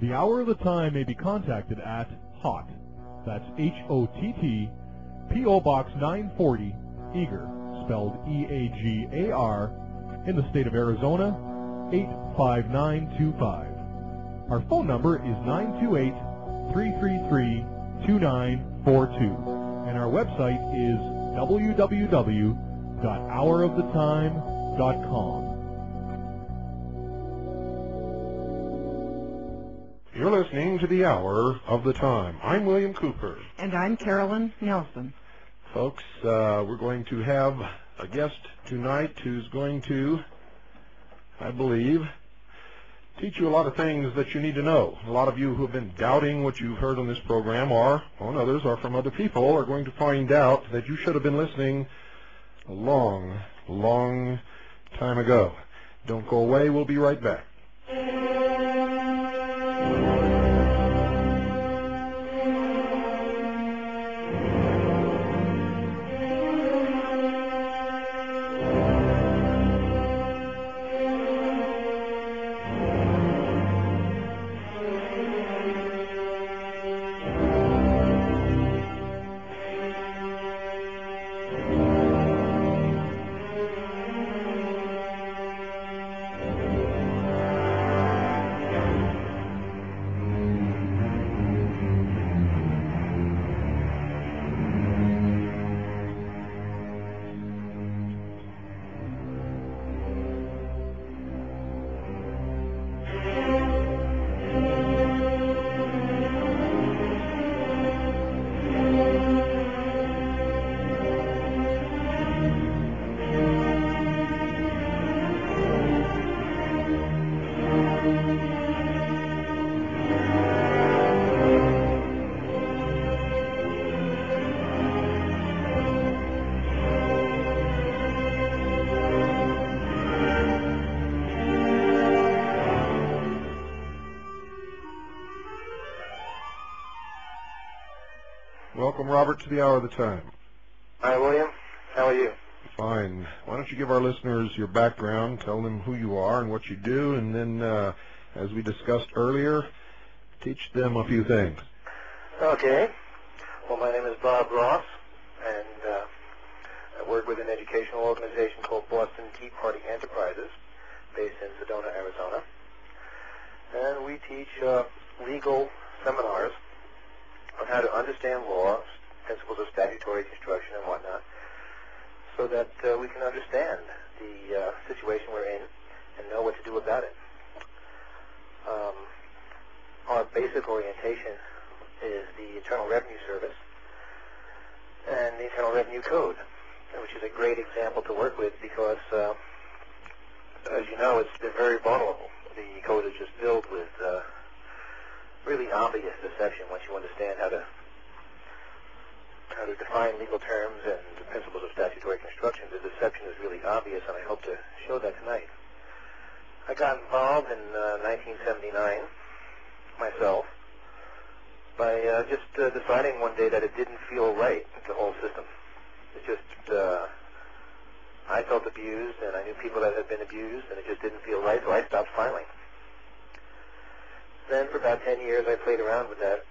The Hour of the Time may be contacted at HOTT, that's H-O-T-T, P.O. Box 940, Eagar, spelled E-A-G-A-R, in the state of Arizona, 85925. Our phone number is 928-333-2942, and our website is www.hourofthetime.com. You're listening to the Hour of the Time. I'm William Cooper. And I'm Carolyn Nelson. Folks, we're going to have a guest tonight who's going to, I believe, teach you a lot of things that you need to know. A lot of you who have been doubting what you've heard on this program, or on others, or from other people, are going to find out that you should have been listening a long, long time ago. Don't go away. We'll be right back. Welcome, Robert, to the Hour of the Time. Hi, William. How are you? Fine. Why don't you give our listeners your background, tell them who you are and what you do, and then, as we discussed earlier, teach them a few things. Okay. Well, my name is Bob Ross, and I work with an educational organization called Boston Tea Party Enterprises, based in Sedona, Arizona. And we teach legal seminars on how to understand law, principles of statutory construction and whatnot, so that we can understand the situation we're in and know what to do about it. Our basic orientation is the Internal Revenue Service and the Internal Revenue Code, which is a great example to work with because, as you know, it's been very vulnerable. The code is just filled with really obvious deception once you understand how to define legal terms and the principles of statutory construction. The deception is really obvious, and I hope to show that tonight. I got involved in 1979 myself by just deciding one day that it didn't feel right, the whole system. It just, I felt abused, and I knew people that had been abused, and it just didn't feel right, so I stopped filing. Then for about 10 years I played around with that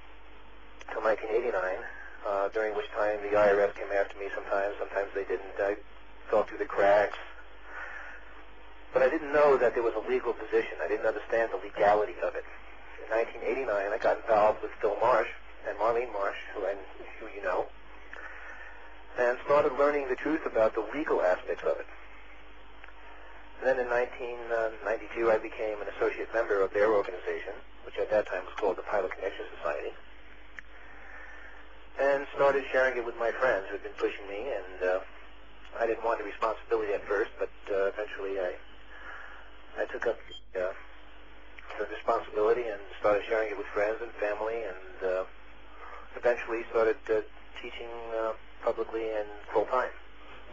until 1989, during which time the IRS came after me sometimes they didn't. I fell through the cracks. But I didn't know that there was a legal position. I didn't understand the legality of it. In 1989 I got involved with Phil Marsh and Marlene Marsh, who you know, and started learning the truth about the legal aspects of it. And then in 1992 I became an associate member of their organization, which at that time was called the Pilot Connection Society, and started sharing it with my friends who had been pushing me, and I didn't want the responsibility at first, but eventually I took up the responsibility and started sharing it with friends and family, and eventually started teaching publicly and full-time.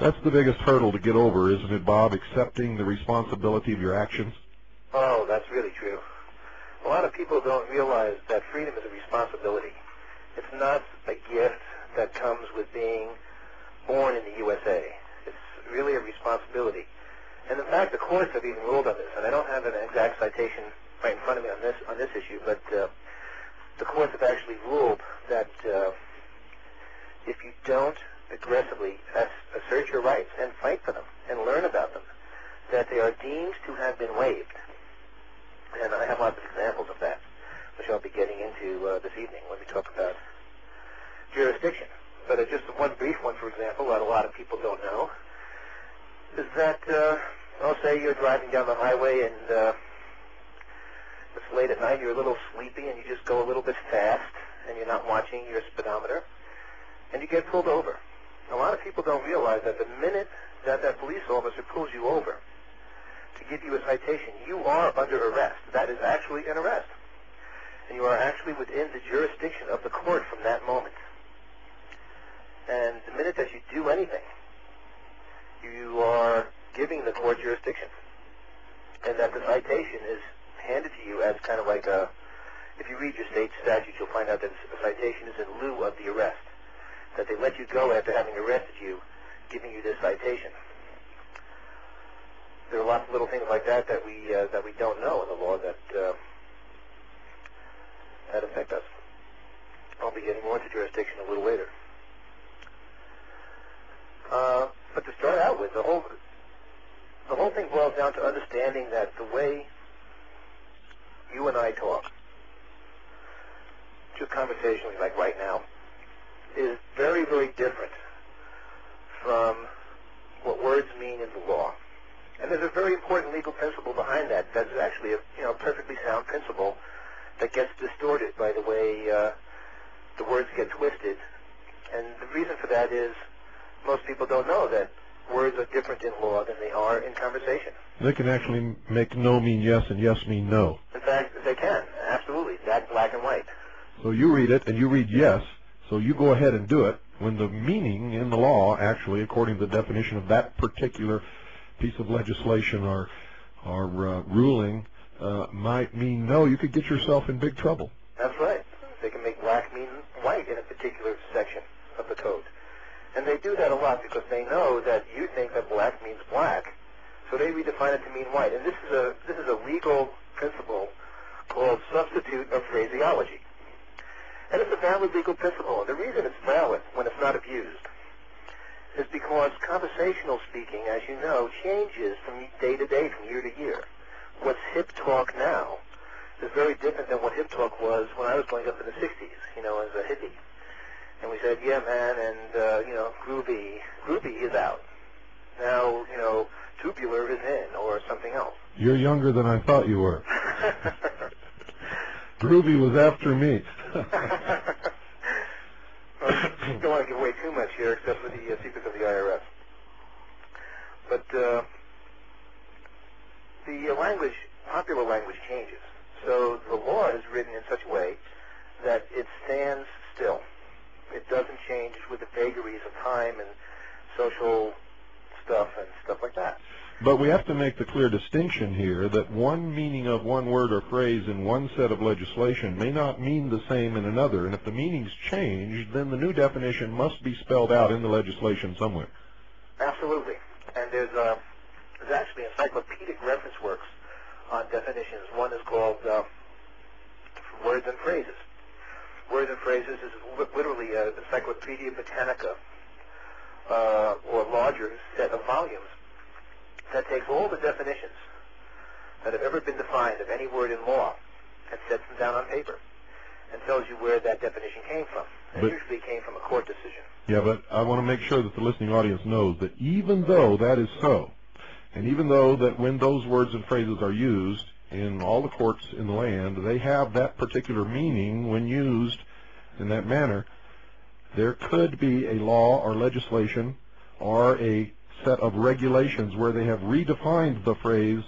That's the biggest hurdle to get over, isn't it, Bob? Accepting the responsibility of your actions? Oh, that's really true. A lot of people don't realize that freedom is a responsibility. It's not a gift that comes with being born in the USA. It's really a responsibility. And in fact, the courts have even ruled on this, and I don't have an exact citation right in front of me on this issue, but the courts have actually ruled that if you don't aggressively assert your rights and fight for them and learn about them, that they are deemed to have been waived. And I have lots of examples of that, which I'll be getting into this evening when we talk about jurisdiction. But just one brief one, for example, that a lot of people don't know, is that, I'll say you're driving down the highway and it's late at night, you're a little sleepy, and you just go a little bit fast, and you're not watching your speedometer, and you get pulled over. A lot of people don't realize that the minute that that police officer pulls you over to give you a citation, you are under arrest. That is actually an arrest. And you are actually within the jurisdiction of the court from that moment. And the minute that you do anything, you are giving the court jurisdiction. And that the citation is handed to you as kind of like a, if you read your state statutes, you'll find out that a citation is in lieu of the arrest. That they let you go after having arrested you, giving you this citation. There are lots of little things like that that we don't know in the law that affect us. I'll be getting more into jurisdiction a little later. But to start out with, the whole thing boils down to understanding that the way you and I talk, just conversationally like right now, is very, very different from what words mean in the law. And there's a very important legal principle behind that that's actually a perfectly sound principle that gets distorted by the way the words get twisted. And the reason for that is most people don't know that words are different in law than they are in conversation. They can actually make no mean yes and yes mean no. In fact, they can, absolutely. That's black and white. So you read it and you read yes, so you go ahead and do it when the meaning in the law, actually, according to the definition of that particular piece of legislation or ruling, might mean no. You could get yourself in big trouble. That's right. They can make black mean white in a particular section of the code. And they do that a lot because they know that you think that black means black, so they redefine it to mean white. And this is a legal principle called substitute of phraseology. And it's a valid legal principle. And the reason it's valid when it's not abused is because conversational speaking, as you know, changes from day to day, from year to year. What's hip talk now is very different than what hip talk was when I was growing up in the 60s, as a hippie. And we said, yeah, man, and, groovy is out. Now, tubular is in, or something else. You're younger than I thought you were. Groovy was after me. Don't want to give away too much here, except for the secrets of the IRS. But the popular language changes. So the law is written in such a way that it stands still. It doesn't change with the vagaries of time and social stuff and stuff like that. But we have to make the clear distinction here that one meaning of one word or phrase in one set of legislation may not mean the same in another. And if the meanings change, then the new definition must be spelled out in the legislation somewhere. Absolutely. And there's actually encyclopedic reference works on definitions. One is called Words and Phrases. Words and Phrases is literally an Encyclopedia Britannica or larger set of volumes that takes all the definitions that have ever been defined of any word in law and sets them down on paper and tells you where that definition came from. And usually it came from a court decision. Yeah, but I want to make sure that the listening audience knows that even though that is so, and even though that when those words and phrases are used in all the courts in the land, they have that particular meaning when used in that manner, there could be a law or legislation or a set of regulations where they have redefined the phrase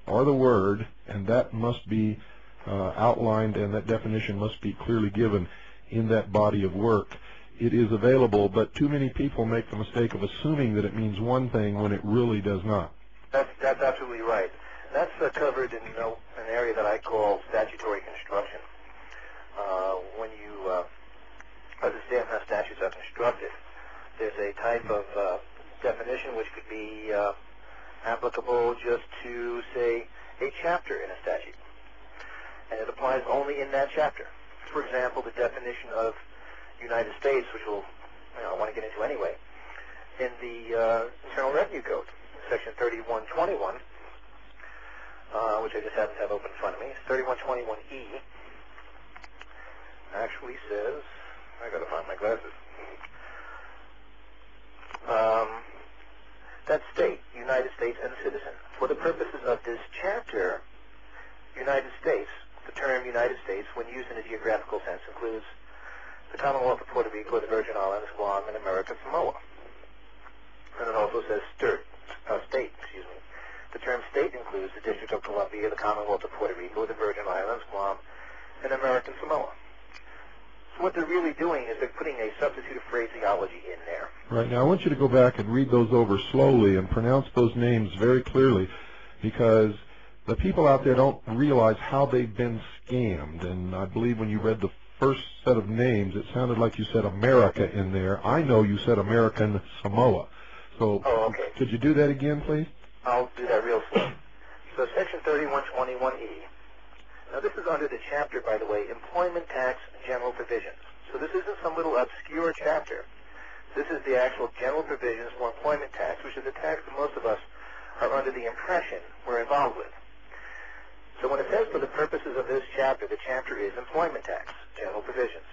or the word, and that must be outlined, and that definition must be clearly given in that body of work. It is available, but too many people make the mistake of assuming that it means one thing when it really does not. That's absolutely right. That's covered in an area that I call statutory construction. When you understand how statutes are constructed, there's a type of definition which could be applicable just to, say, a chapter in a statute. and it applies only in that chapter. For example, the definition of United States, which I want to get into anyway, in the Internal Revenue Code, Section 3121, which I just happen to have open in front of me. 3121E actually says, I got to find my glasses. That state, United States and citizen. For the purposes of this chapter, United States, the term United States, when used in a geographical sense, includes the Commonwealth of Puerto Rico, the Virgin Islands, Guam, and American Samoa. And it also says state. The term state includes the District of Columbia, the Commonwealth of Puerto Rico, the Virgin Islands, Guam, and American Samoa. So what they're really doing is they're putting a substitute phraseology in there. Right. Now, I want you to go back and read those over slowly and pronounce those names very clearly, because the people out there don't realize how they've been scammed. And I believe when you read the first set of names, it sounded like you said America in there. I know you said American Samoa. So okay. Could you do that again, please? I'll do that real slow. So Section 3121E. Now this is under the chapter, by the way, Employment Tax General Provisions. So this isn't some little obscure chapter. This is the actual general provisions for employment tax, which is a tax that most of us are under the impression we're involved with. So when it says for the purposes of this chapter, the chapter is employment tax, general provisions.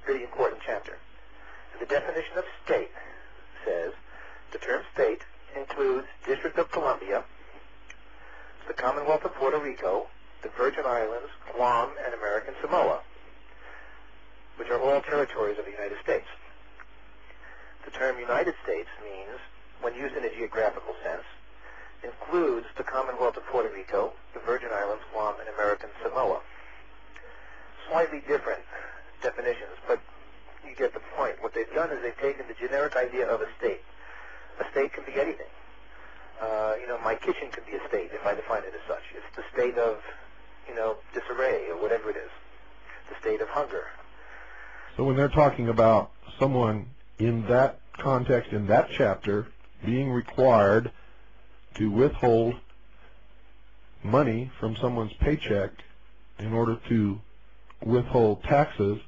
Pretty important chapter. And the definition of state says the term state includes District of Columbia, the Commonwealth of Puerto Rico, the Virgin Islands, Guam, and American Samoa, which are all territories of the United States. The term United States means, when used in a geographical sense, includes the Commonwealth of Puerto Rico, the Virgin Islands, Guam, and American Samoa. Slightly different definitions, but you get the point. What they've done is they've taken the generic idea of a state. A state can be anything. My kitchen can be a state if I define it as such. It's the state of, disarray or whatever it is. The state of hunger. So when they're talking about someone in that context, in that chapter, being required to withhold money from someone's paycheck in order to withhold taxes,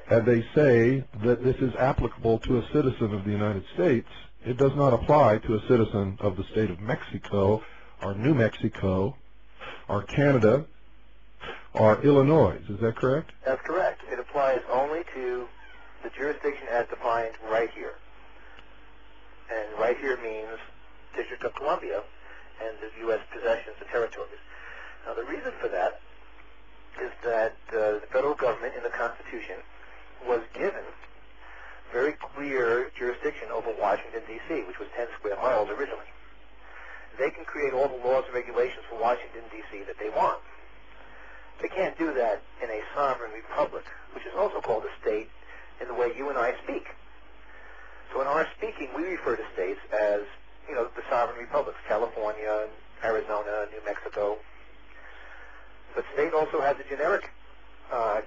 and they say that this is applicable to a citizen of the United States, it does not apply to a citizen of the state of Mexico or New Mexico or Canada or Illinois. Is that correct? That's correct. It applies only to the jurisdiction as defined right here. And right here means District of Columbia and the U.S. possessions and territories. Now, the reason for that is that the federal government in the Constitution was given very clear jurisdiction over Washington, D.C., which was 10 square miles originally. They can create all the laws and regulations for Washington, D.C. that they want. They can't do that in a sovereign republic, which is also called a state in the way you and I speak. So in our speaking, we refer to states as, the sovereign republics, California, Arizona, New Mexico. But state also has a generic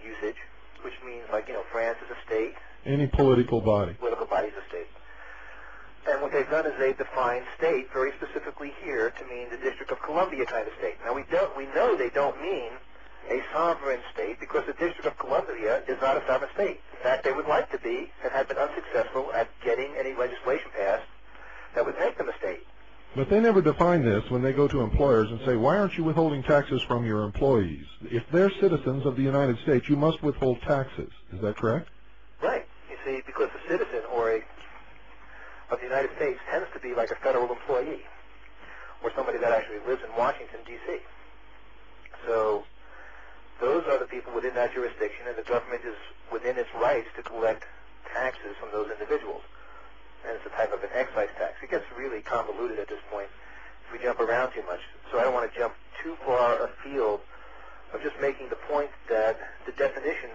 usage, which means France is a state. Any political body. Political body is a state. And what they've done is they've defined state very specifically here to mean the District of Columbia kind of state. Now we know they don't mean a sovereign state because the District of Columbia is not a sovereign state. In fact, they would like to be and have been unsuccessful at getting any legislation passed that would make them a state. But they never define this when they go to employers and say, why aren't you withholding taxes from your employees? If they're citizens of the United States, you must withhold taxes. Is that correct? Right. You see, because a citizen of the United States tends to be like a federal employee or somebody that actually lives in Washington, D.C. So those are the people within that jurisdiction, and the government is within its rights to collect taxes from those individuals. And it's a type of an excise tax. It gets really convoluted at this point if we jump around too much. So I don't want to jump too far afield of just making the point that the definition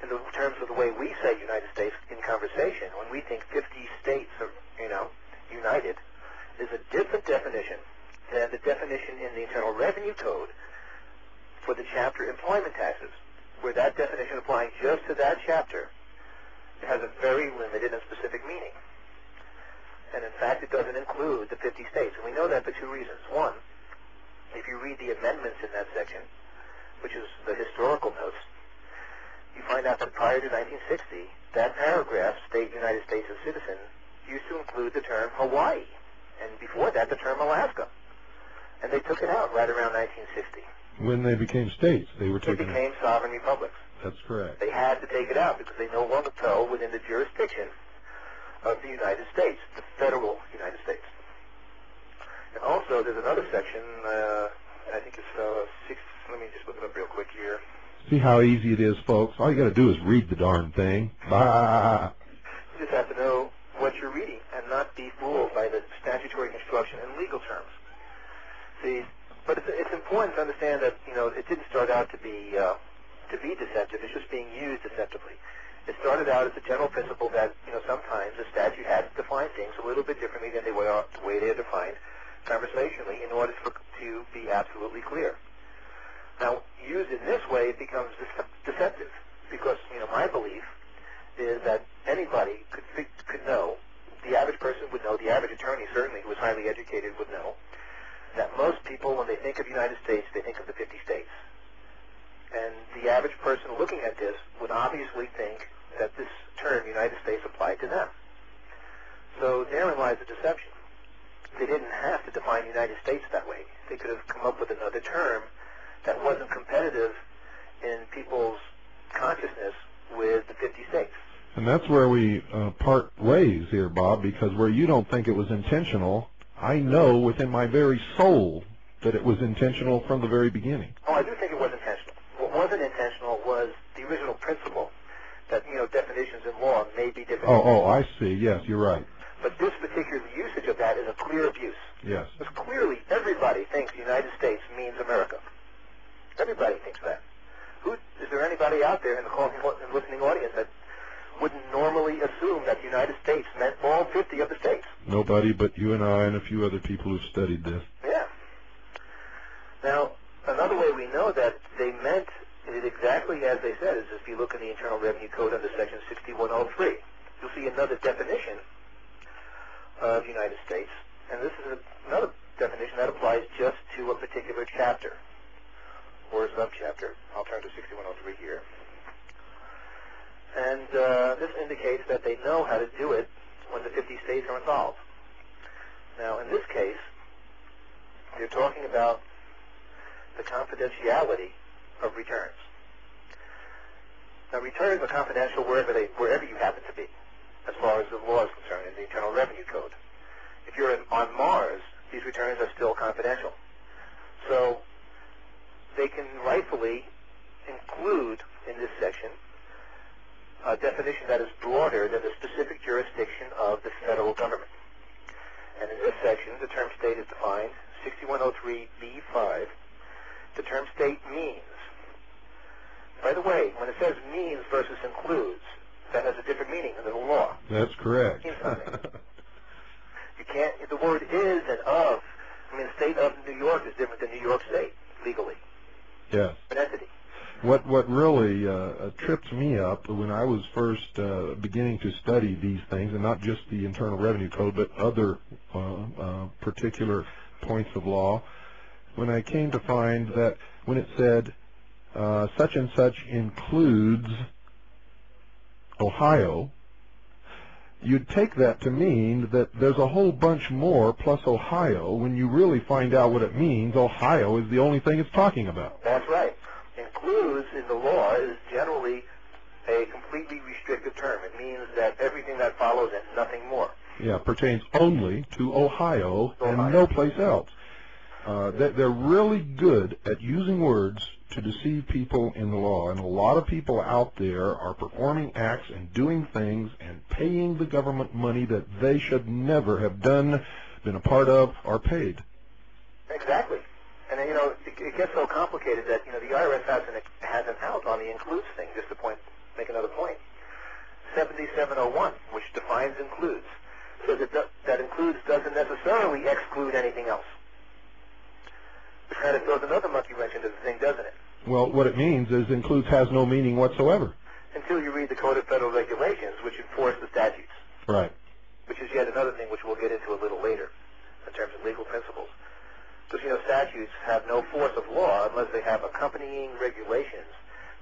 in the terms of the way we say United States in conversation, when we think 50 states are, united, is a different definition than the definition in the Internal Revenue Code for the chapter employment taxes, where that definition applying just to that chapter has a very limited and specific meaning. And in fact, it doesn't include the 50 states. And we know that for two reasons. One, if you read the amendments in that section, which is the historical notes, you find out that prior to 1960, that paragraph, state United States a citizen, used to include the term Hawaii, and before that, the term Alaska. And they took it out right around 1960. When they became states, they were They taken became sovereign republics. That's correct. They had to take it out because they no longer fell within the jurisdiction of the United States, the federal United States. And also, there's another section, I think it's let me just look it up real quick here. See how easy it is, folks? All you got to do is read the darn thing. Bah. You just have to know what you're reading and not be fooled by the statutory construction and legal terms. See, but it's important to understand that, you know, it didn't start out to be deceptive. It's just being used deceptively. It started out as a general principle that, you know, sometimes a statute has to define things a little bit differently than the way they are defined conversationally in order to be absolutely clear. Now, used in this way, it becomes deceptive because, you know, my belief is that anybody could know, the average person would know, the average attorney certainly who is highly educated would know, that most people, when they think of United States, they think of the 50 states. And the average person looking at this would obviously think that this term, United States, applied to them. So therein lies the deception. They didn't have to define the United States that way. They could have come up with another term that wasn't competitive in people's consciousness with the 50 states. And that's where we part ways here, Bob, because where you don't think it was intentional, I know within my very soul that it was intentional from the very beginning. Oh, I do think it was intentional. What wasn't intentional was the original principle that, you know, definitions in law may be different. Oh, I see. Yes, you're right. But this particular usage of that is a clear abuse. Yes. Because clearly everybody thinks the United States means America. Everybody thinks that. Is there anybody out there in the calling and listening audience that wouldn't normally assume that the United States meant all 50 of the states? Nobody but you and I and a few other people who've studied this. Yeah. Now, another way we know that they meant it exactly as they said is if you look in the Internal Revenue Code under Section 6103, you'll see another definition of United States. And this is another definition that applies just to a particular chapter or a subchapter. I'll turn to 6103 here. And this indicates that they know how to do it when the 50 states are involved. Now, in this case, they're talking about the confidentiality of returns. Now, returns are confidential wherever you happen to be, as far as the law is concerned in the Internal Revenue Code. If you're on Mars, these returns are still confidential. So they can rightfully include in this section a definition that is broader than the specific jurisdiction of the federal government. And in this section, the term state is defined, 6103B5. The term state means. By the way, when it says means versus includes, that has a different meaning under the law. That's correct. You can't, the word is and of, I mean, the state of New York is different than New York State, legally. Yes. An entity. What really tripped me up when I was first beginning to study these things, and not just the Internal Revenue Code, but other particular points of law, when I came to find that when it said such and such includes Ohio, you'd take that to mean that there's a whole bunch more plus Ohio. When you really find out what it means, Ohio is the only thing it's talking about. That's right. Includes in the law is generally a completely restricted term. It means that everything that follows and nothing more. Yeah, pertains only to Ohio and no place else. They're really good at using words to deceive people in the law, and a lot of people out there are performing acts and doing things and paying the government money that they should never have done, been a part of, or paid. Exactly. And you know, it gets so complicated that, you know, the IRS has an out on the includes thing. Just to make another point. 7701, which defines includes, says that includes doesn't necessarily exclude anything else. Which kind of throws another monkey wrench into the thing, doesn't it? Well, what it means is includes has no meaning whatsoever. Until you read the Code of Federal Regulations, which enforce the statutes. Right. Which is yet another thing which we'll get into a little later in terms of legal principles. Because, you know, statutes have no force of law unless they have accompanying regulations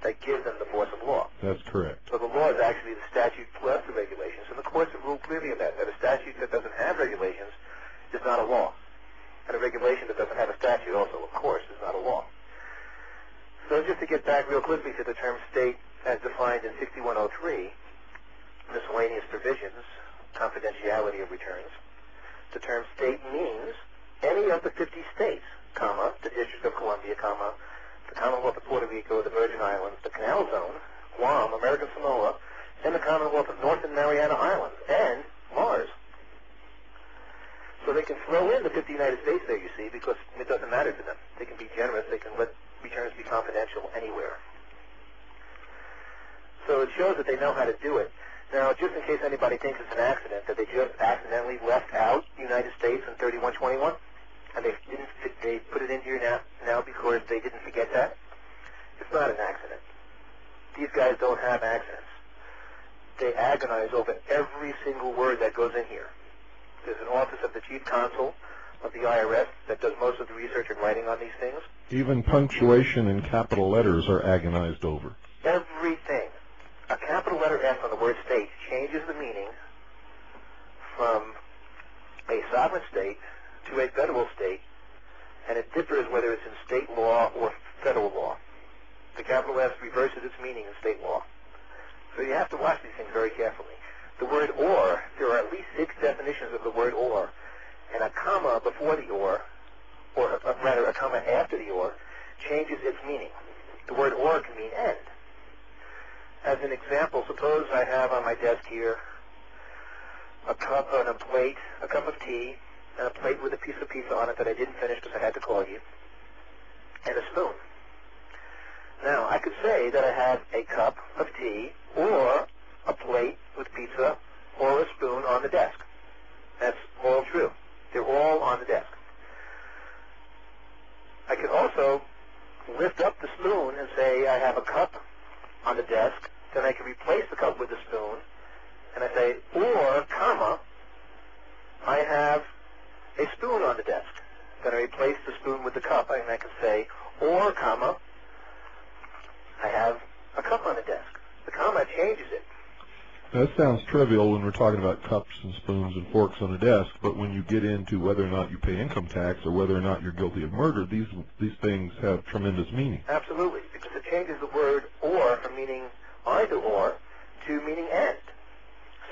that give them the force of law. That's correct. So the law is actually the statute plus the regulations, and the courts have ruled clearly on that a statute that doesn't have regulations is not a law. And a regulation that doesn't have a statute also, of course, is not a law. So just to get back real quickly to the term state as defined in 6103, miscellaneous provisions, confidentiality of returns, the term state means any of the 50 states, comma, the District of Columbia, comma, the Commonwealth of Puerto Rico, the Virgin Islands, the Canal Zone, Guam, American Samoa, and the Commonwealth of North and Mariana Islands, and Mars. So they can throw in the 50 United States there, you see, because it doesn't matter to them. They can be generous. They can let returns be confidential anywhere. So it shows that they know how to do it. Now, just in case anybody thinks it's an accident, that they just accidentally left out United States in 3121, and they put it in here now because they didn't forget that, it's not an accident. These guys don't have accents. They agonize over every single word that goes in here. There's an office of the chief counsel of the IRS that does most of the research and writing on these things. Even punctuation and capital letters are agonized over. Everything. A capital letter S on the word state changes the meaning from a sovereign state to a federal state, and it differs whether it's in state law or federal law. The capital S reverses its meaning in state law. So you have to watch these things very carefully. The word or, there are at least 6 definitions of the word or, and a comma before the or rather a comma after the or, changes its meaning. The word or can mean and. As an example, suppose I have on my desk here a cup and a plate, a cup of tea, and a plate with a piece of pizza on it that I didn't finish because I had to call you, and a spoon. Now, I could say that I have a cup of tea or a plate with pizza or a spoon on the desk. That's all true. They're all on the desk. I could also lift up the spoon and say I have a cup on the desk, then I can replace the cup with the spoon, and I say, or, comma, I have a spoon on the desk. Then I replace the spoon with the cup, and I can say, or, comma, I have a cup on the desk. The comma changes it. That sounds trivial when we're talking about cups and spoons and forks on a desk, but when you get into whether or not you pay income tax or whether or not you're guilty of murder, these things have tremendous meaning. Absolutely, because it changes the word or from meaning either or to meaning and.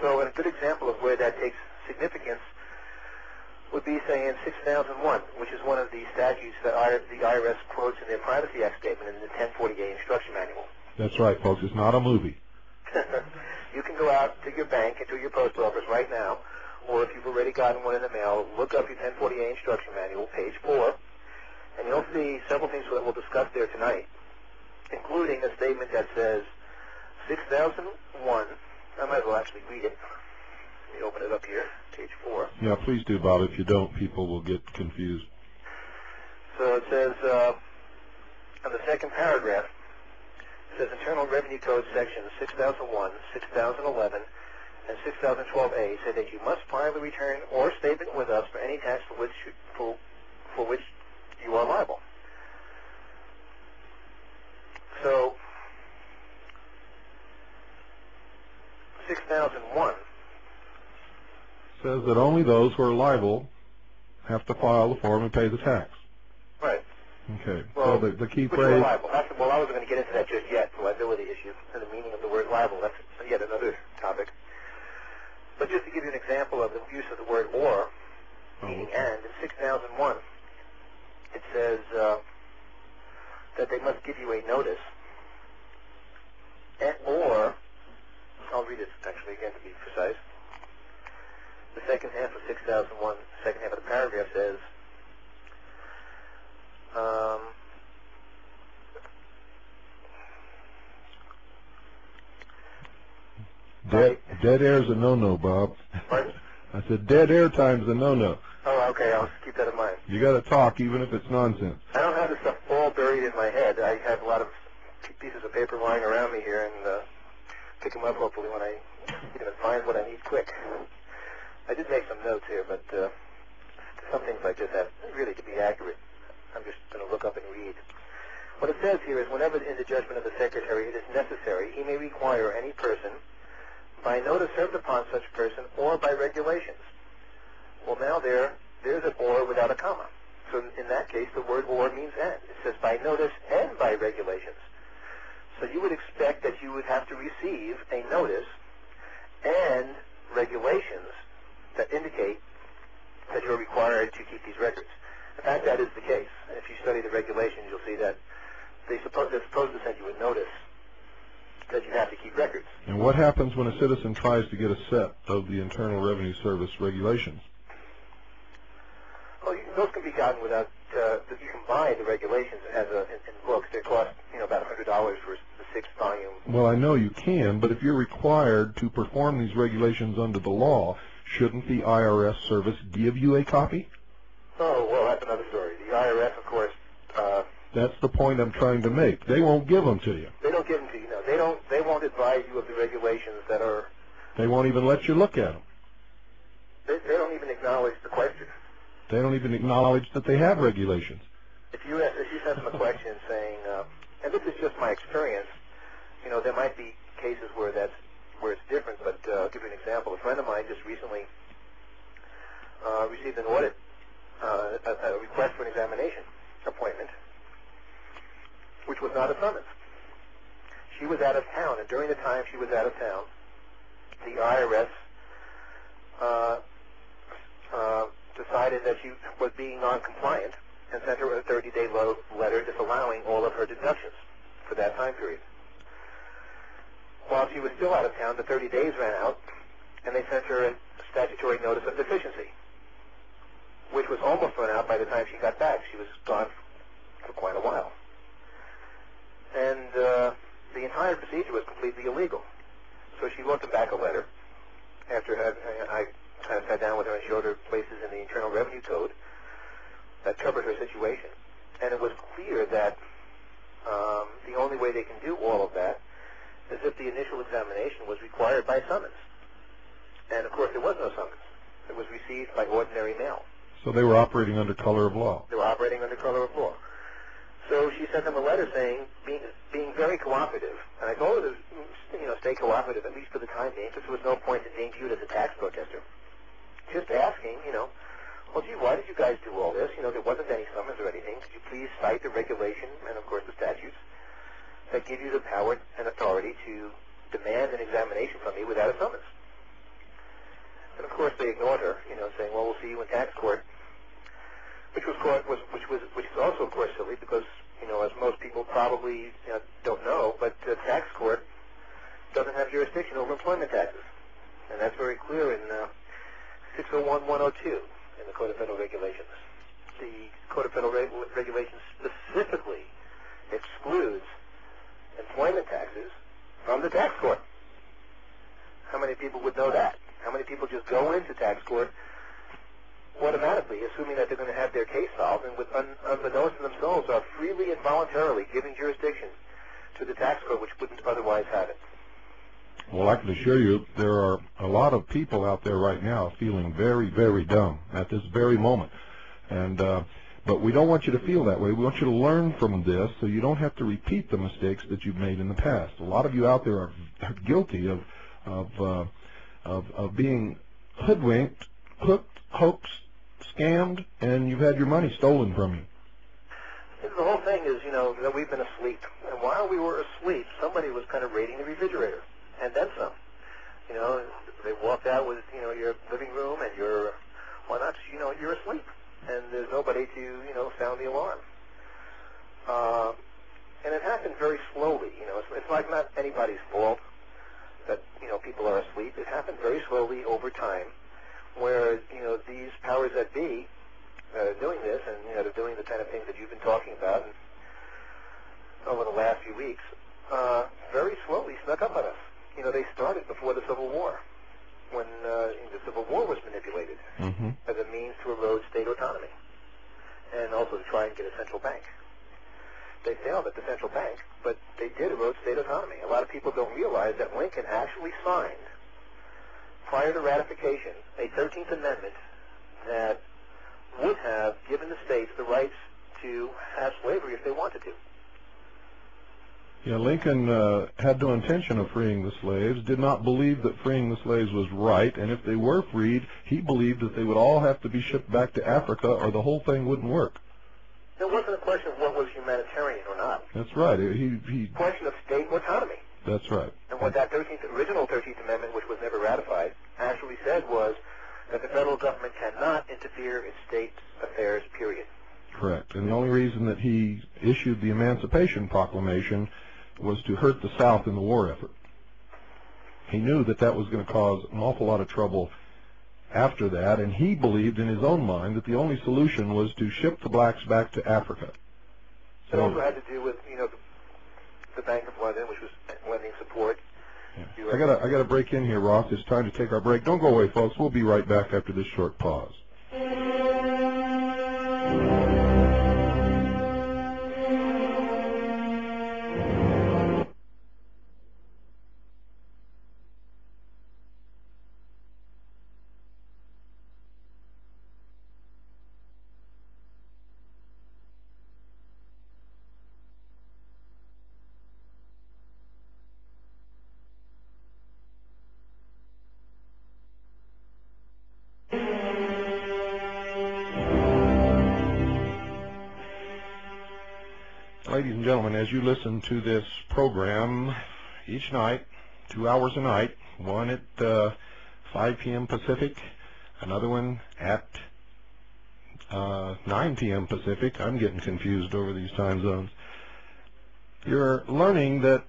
So a good example of where that takes significance would be, say, in 6001, which is one of the statutes that the IRS quotes in their Privacy Act statement in the 1040A instruction manual. That's right, folks. It's not a movie. You can go out to your bank and to your post office right now, or if you've already gotten one in the mail, look up your 1040A instruction manual, page 4, and you'll see several things that we'll discuss there tonight, including a statement that says 6001. I might as well actually read it. Let me open it up here, page 4. Yeah, please do, Bob. If you don't, people will get confused. So it says, on the second paragraph, it says Internal Revenue Code sections 6001, 6011, and 6012A say that you must file a return or statement with us for any tax for which you are liable. So 6001 says that only those who are liable have to file the form and pay the tax. Right. Okay. Well, so the key which phrase. liable. Well, I wasn't going to get into that just yet, the liability issue and the meaning of the word liable. That's yet another topic. But just to give you an example of the use of the word or, meaning and, in 6001, it says that they must give you a notice, or, I'll read it actually again to be precise. The second half of 6001, the second half of the paragraph says, Dead air's a no-no, Bob. Pardon? I said dead air time's a no-no. Oh, okay, I'll keep that in mind. You got to talk, even if it's nonsense. I don't have this stuff all buried in my head. I have a lot of pieces of paper lying around me here, and pick them up hopefully when I find what I need quick. I did make some notes here, but some things I just have really to be accurate. I'm just going to look up and read. What it says here is, whenever in the judgment of the Secretary it is necessary, he may require any person by notice served upon such person or by regulations. Well, now there's an or without a comma. So in that case, the word or means and. It says by notice and by regulations. So you would expect that you would have to receive a notice and regulations that indicate that you're required to keep these records. In fact, that is the case. And if you study the regulations, you'll see that they're supposed to send you a notice that you have to keep records. And what happens when a citizen tries to get a set of the Internal Revenue Service regulations? Well, those can be gotten without, you can buy the regulations as in books. They cost, about $100 for the 6th volume. Well, I know you can, but if you're required to perform these regulations under the law, shouldn't the IRS service give you a copy? Oh, well, that's another story. The IRS, of course... that's the point I'm trying to make. They won't give them to you. They don't give them to you, no. They won't advise you of the regulations that are... They won't even let you look at them. They don't even acknowledge the question. They don't even acknowledge that they have regulations. If you send them a question saying, and this is just my experience, there might be cases where it's different, but I'll give you an example. A friend of mine just recently received an audit, a request for an examination appointment, which was not a summons. She was out of town, and during the time she was out of town, the IRS decided that she was being non-compliant and sent her a 30-day letter disallowing all of her deductions for that time period. While she was still out of town, the 30 days ran out, and they sent her a statutory notice of deficiency, which was almost run out by the time she got back. She was gone for quite a while. And the entire procedure was completely illegal. So she wrote them back a letter after I kind of sat down with her and showed her places in the Internal Revenue Code that covered her situation. And it was clear that the only way they can do all of that is if the initial examination was required by summons. And, of course, there was no summons. It was received by ordinary mail. So they were operating under color of law. They were operating under color of law. So she sent them a letter saying, being very cooperative. And I told her to, stay cooperative, at least for the time being, because there was no point in being viewed as a tax protester. Just asking, well, gee, why did you guys do all this? There wasn't any summons or anything. Could you please cite the regulation and, of course, the statutes that give you the power and authority to demand an examination from me without a summons? And, of course, they ignored her, saying, well, we'll see you in tax court, which is also, of course, silly because, as most people probably don't know, but tax court doesn't have jurisdiction over employment taxes. And that's very clear in 601-102 in the Code of Federal Regulations. The Code of Federal Regulations specifically excludes employment taxes from the tax court. How many people would know that? How many people just go into tax court automatically, assuming that they're going to have their case solved, and unbeknownst to themselves are freely and voluntarily giving jurisdiction to the tax court, which wouldn't otherwise have it? Well, I can assure you there are a lot of people out there right now feeling very, very dumb at this very moment. And but we don't want you to feel that way. We want you to learn from this so you don't have to repeat the mistakes that you've made in the past. A lot of you out there are guilty of being hoodwinked, hooked, hoaxed, scammed, and you've had your money stolen from you. The whole thing is, that we've been asleep. And while we were asleep, somebody was kind of raiding the refrigerator. And then some. They walked out with, your living room and your, why not, you're asleep. And there's nobody to, sound the alarm. And it happened very slowly, It's like not anybody's fault that, people are asleep. It happened very slowly over time where, these powers that be doing this and, they're doing the kind of things that you've been talking about and over the last few weeks, very slowly snuck up on us. They started before the Civil War, when the Civil War was manipulated as a means to erode state autonomy and also to try and get a central bank. They failed at the central bank, but they did erode state autonomy. A lot of people don't realize that Lincoln actually signed, prior to ratification, a 13th Amendment that would have given the states the rights to have slavery if they wanted to. Yeah, Lincoln had no intention of freeing the slaves, did not believe that freeing the slaves was right, and if they were freed, he believed that they would all have to be shipped back to Africa or the whole thing wouldn't work. There wasn't a question of what was humanitarian or not. That's right. He Question of state autonomy. That's right. And what that original 13th Amendment, which was never ratified, actually said was that the federal government cannot interfere in state affairs, period. Correct. And the only reason that he issued the Emancipation Proclamation was to hurt the South in the war effort. He knew that that was going to cause an awful lot of trouble after that, and he believed in his own mind that the only solution was to ship the blacks back to Africa. It also had to do with, the Bank of London, which was lending support. Yeah. I got to break in here, Roth. It's time to take our break. Don't go away, folks. We'll be right back after this short pause. Ladies and gentlemen, as you listen to this program each night, 2 hours a night, one at 5 p.m. Pacific, another one at 9 p.m. Pacific. I'm getting confused over these time zones. You're learning that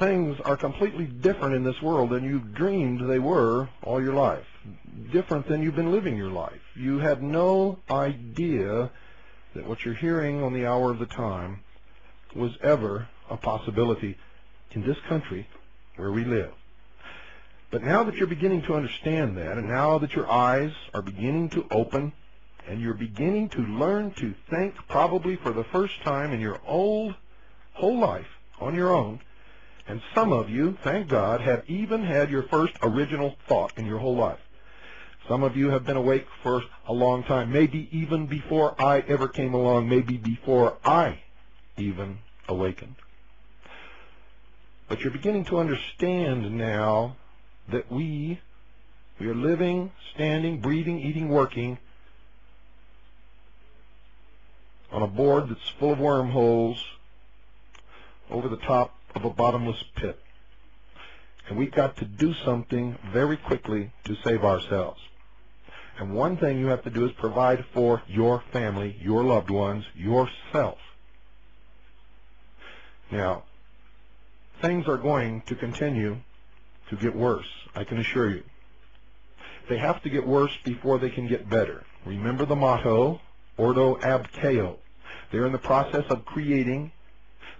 things are completely different in this world than you dreamed they were all your life. Different than you've been living your life. You had no idea that what you're hearing on the hour of the time was ever a possibility in this country where we live. But now that you're beginning to understand that, and now that your eyes are beginning to open, and you're beginning to learn to think probably for the first time in your whole life on your own, and some of you, thank God, have even had your first original thought in your whole life. Some of you have been awake for a long time, maybe even before I ever came along, maybe before I even awakened. But you're beginning to understand now that we are living, standing, breathing, eating, working on a board that's full of wormholes over the top of a bottomless pit. And we've got to do something very quickly to save ourselves. And one thing you have to do is provide for your family, your loved ones, yourself. Now, things are going to continue to get worse, I can assure you. They have to get worse before they can get better. Remember the motto, Ordo ab chaos. They're in the process of creating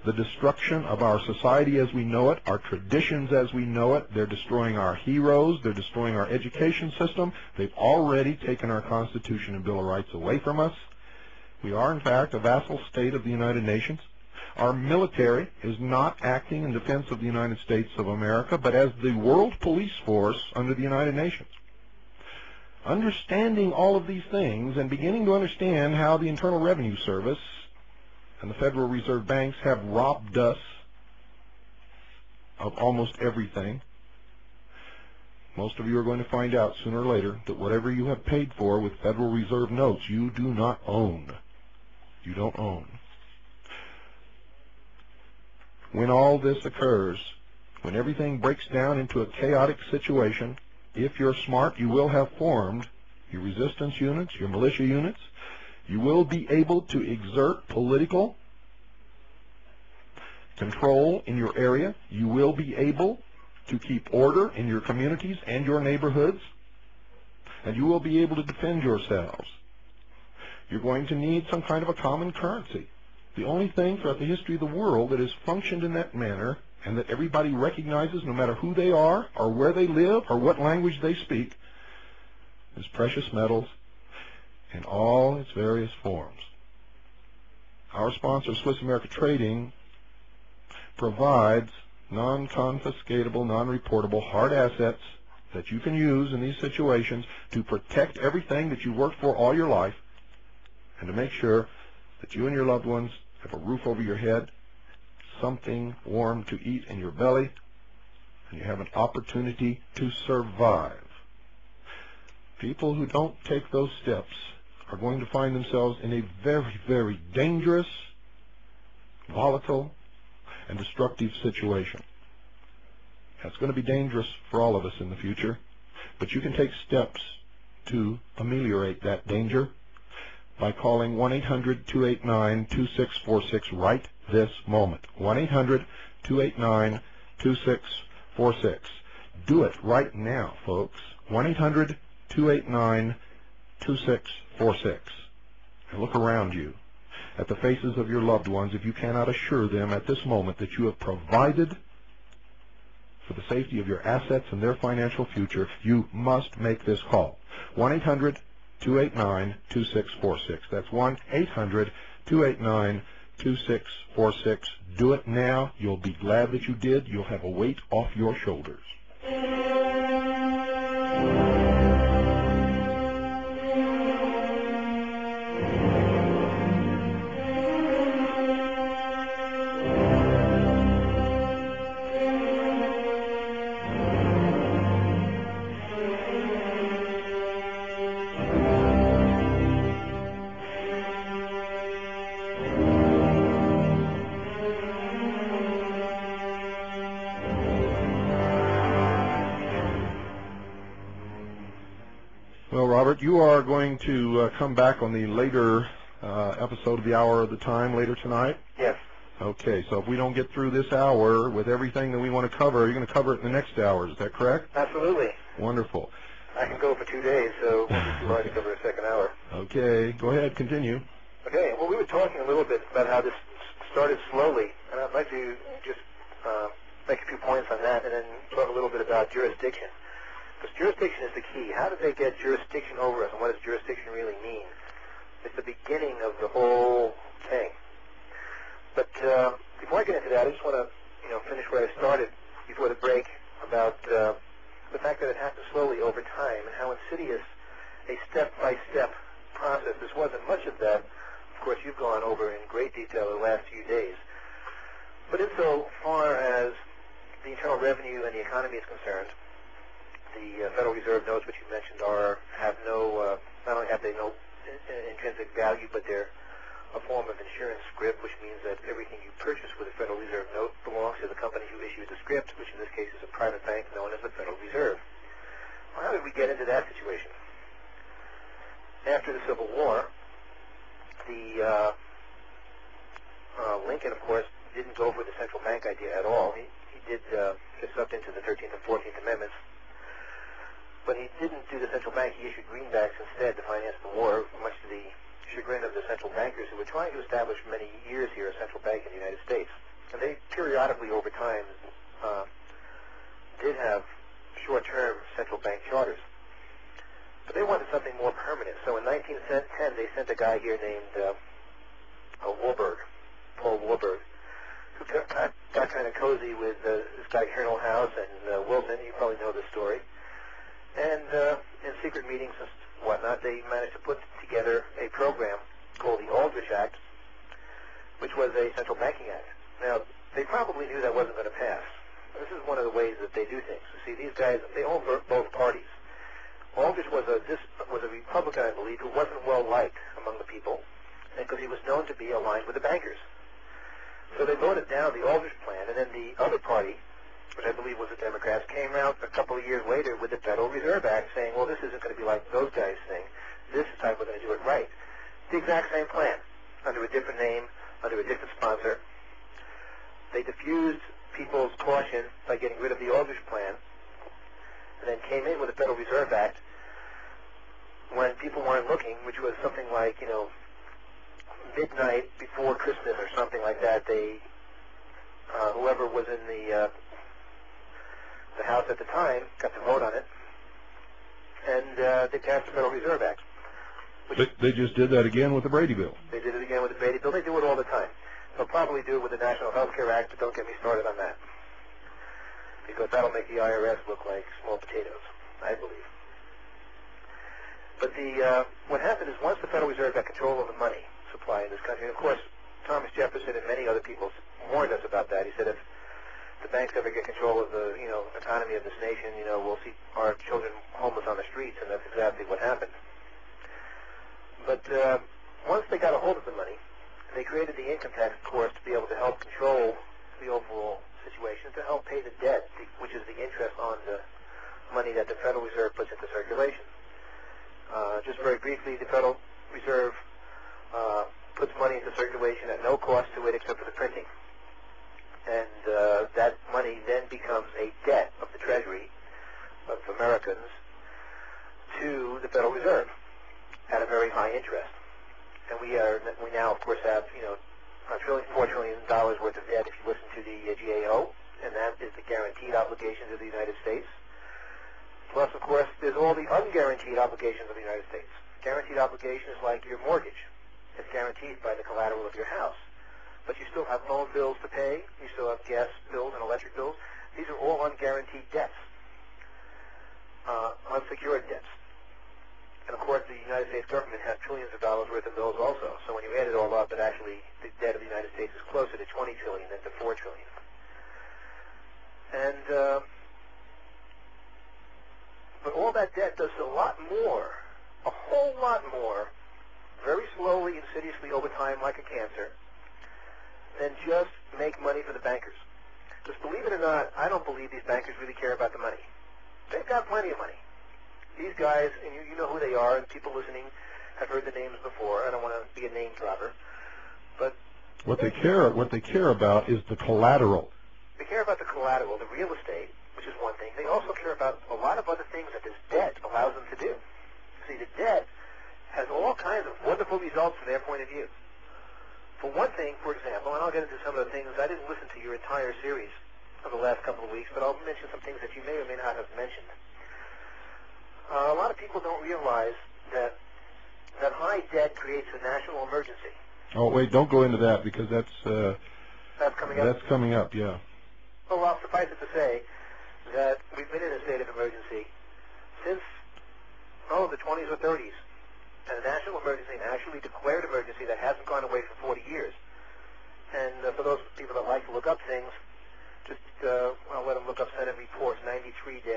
the destruction of our society as we know it, our traditions as we know it. They're destroying our heroes. They're destroying our education system. They've already taken our Constitution and Bill of Rights away from us. We are, in fact, a vassal state of the United Nations. Our military is not acting in defense of the United States of America, but as the world police force under the United Nations. Understanding all of these things and beginning to understand how the Internal Revenue Service and the Federal Reserve banks have robbed us of almost everything. Most of you are going to find out sooner or later that whatever you have paid for with Federal Reserve notes, you do not own. You don't own. When all this occurs, when everything breaks down into a chaotic situation, if you're smart, you will have formed your resistance units, your militia units. You will be able to exert political control in your area. You will be able to keep order in your communities and your neighborhoods. And you will be able to defend yourselves. You're going to need some kind of a common currency. The only thing throughout the history of the world that has functioned in that manner and that everybody recognizes no matter who they are or where they live or what language they speak is precious metals in all its various forms. Our sponsor, Swiss America Trading, provides non-confiscatable, non-reportable hard assets that you can use in these situations to protect everything that you worked for all your life and to make sure that you and your loved ones have a roof over your head, something warm to eat in your belly, and you have an opportunity to survive. People who don't take those steps are going to find themselves in a very, very dangerous, volatile, and destructive situation. That's going to be dangerous for all of us in the future, but you can take steps to ameliorate that danger by calling 1-800-289-2646 right this moment. 1-800-289-2646. Do it right now, folks. 1-800-289-2646. And look around you at the faces of your loved ones if you cannot assure them at this moment that you have provided for the safety of your assets and their financial future. You must make this call. 1-800-289-2646. That's 1-800-289-2646. Do it now. You'll be glad that you did. You'll have a weight off your shoulders. Well, Robert, you are going to come back on the later episode of the Hour of the Time later tonight? Yes. Okay, so if we don't get through this hour with everything that we want to cover, you're going to cover it in the next hour. Is that correct? Absolutely. Wonderful. I can go for 2 days, so it won't be too hard to cover a second hour. Okay, go ahead, continue. Okay, well, we were talking a little bit about how this started slowly, and I'd like to just make a few points on that and then talk a little bit about jurisdiction. Because jurisdiction is the key. How did they get jurisdiction over us, and what does jurisdiction really mean? It's the beginning of the whole thing. But before I get into that, I just want to, finish where I started before the break about the fact that it happened slowly over time and how insidious a step-by-step process this was. And much of that, of course, you've gone over in great detail the last few days. But insofar as the Internal Revenue and the economy is concerned, the Federal Reserve notes, which you mentioned, have no, not only have they no intrinsic value, but they're a form of insurance script, which means that everything you purchase with a Federal Reserve note belongs to the company who issued the script, which in this case is a private bank known as the Federal Reserve. Well, how did we get into that situation? After the Civil War, Lincoln, of course, didn't go for the central bank idea at all. He did get sucked into the 13th and 14th Amendments. But he didn't do the central bank. He issued greenbacks instead to finance the war, much to the chagrin of the central bankers who were trying to establish for many years here a central bank in the United States. And they periodically over time did have short-term central bank charters. But they wanted something more permanent. So in 1910, they sent a guy here named Paul Warburg, who got kind of cozy with this guy Colonel House and Wilson. You probably know the story. And in secret meetings and whatnot, they managed to put together a program called the Aldrich Act, which was a central banking act. Now, they probably knew that wasn't going to pass. This is one of the ways that they do things. You see, these guys, they own both parties. Aldrich was a Republican, I believe, who wasn't well liked among the people, because he was known to be aligned with the bankers. So they voted down the Aldrich plan, and then the other party, which I believe was the Democrats, came out a couple of years later with the Federal Reserve Act saying, well, this isn't going to be like those guys' thing. This time we're going to do it right. The exact same plan, under a different name, under a different sponsor. They diffused people's caution by getting rid of the Aldrich plan, and then came in with the Federal Reserve Act when people weren't looking, which was something like, midnight before Christmas or something like that. They, whoever was in the House at the time got to vote on it, and they passed the Federal Reserve Act. They just did that again with the Brady Bill. They did it again with the Brady Bill. They do it all the time. They'll probably do it with the National Health Care Act, but don't get me started on that, because that'll make the IRS look like small potatoes, I believe. But what happened is once the Federal Reserve got control of the money, supply in this country. And of course, Thomas Jefferson and many other people warned us about that. He said if the banks ever get control of the economy of this nation, we'll see our children homeless on the streets, and that's exactly what happened. But once they got a hold of the money, they created the income tax, of course, to be able to help control the overall situation, to help pay the debt, which is the interest on the money that the Federal Reserve puts into circulation. Just very briefly, the Federal Reserve puts money into circulation at no cost to it except for the printing. And that money then becomes a debt of the Treasury of Americans to the Federal Reserve at a very high interest. And we now, of course, have, $4 trillion worth of debt if you listen to the GAO, and that is the guaranteed obligations of the United States. Plus, of course, there's all the unguaranteed obligations of the United States. Guaranteed obligations like your mortgage. It's guaranteed by the collateral of your house. But you still have phone bills to pay. You still have gas bills and electric bills. These are all unguaranteed debts, unsecured debts. And of course, the United States government has trillions of dollars worth of bills also. So when you add it all up, the debt of the United States is closer to 20 trillion than to 4 trillion. And but all that debt does a lot more, a whole lot more, very slowly, insidiously over time, like a cancer, than just make money for the bankers. Because believe it or not, I don't believe these bankers really care about the money. They've got plenty of money. These guys, and you know who they are, and people listening have heard the names before. I don't want to be a name dropper, but what they care about is the collateral. They care about the collateral, the real estate, which is one thing. They also care about a lot of other things that this debt allows them to do. See, the debt has all kinds of wonderful results from their point of view. For one thing, for example, and I'll get into some of the things, I didn't listen to your entire series of the last couple of weeks, but I'll mention some things that you may or may not have mentioned. A lot of people don't realize that high debt creates a national emergency. Oh, wait, don't go into that because that's coming up. That's coming up, yeah. Well, I'll suffice it to say that we've been in a state of emergency since, the 20s or 30s. And a national emergency, an actually declared emergency that hasn't gone away for 40 years. And for those people that like to look up things, just I'll let them look up Senate Report 93-549.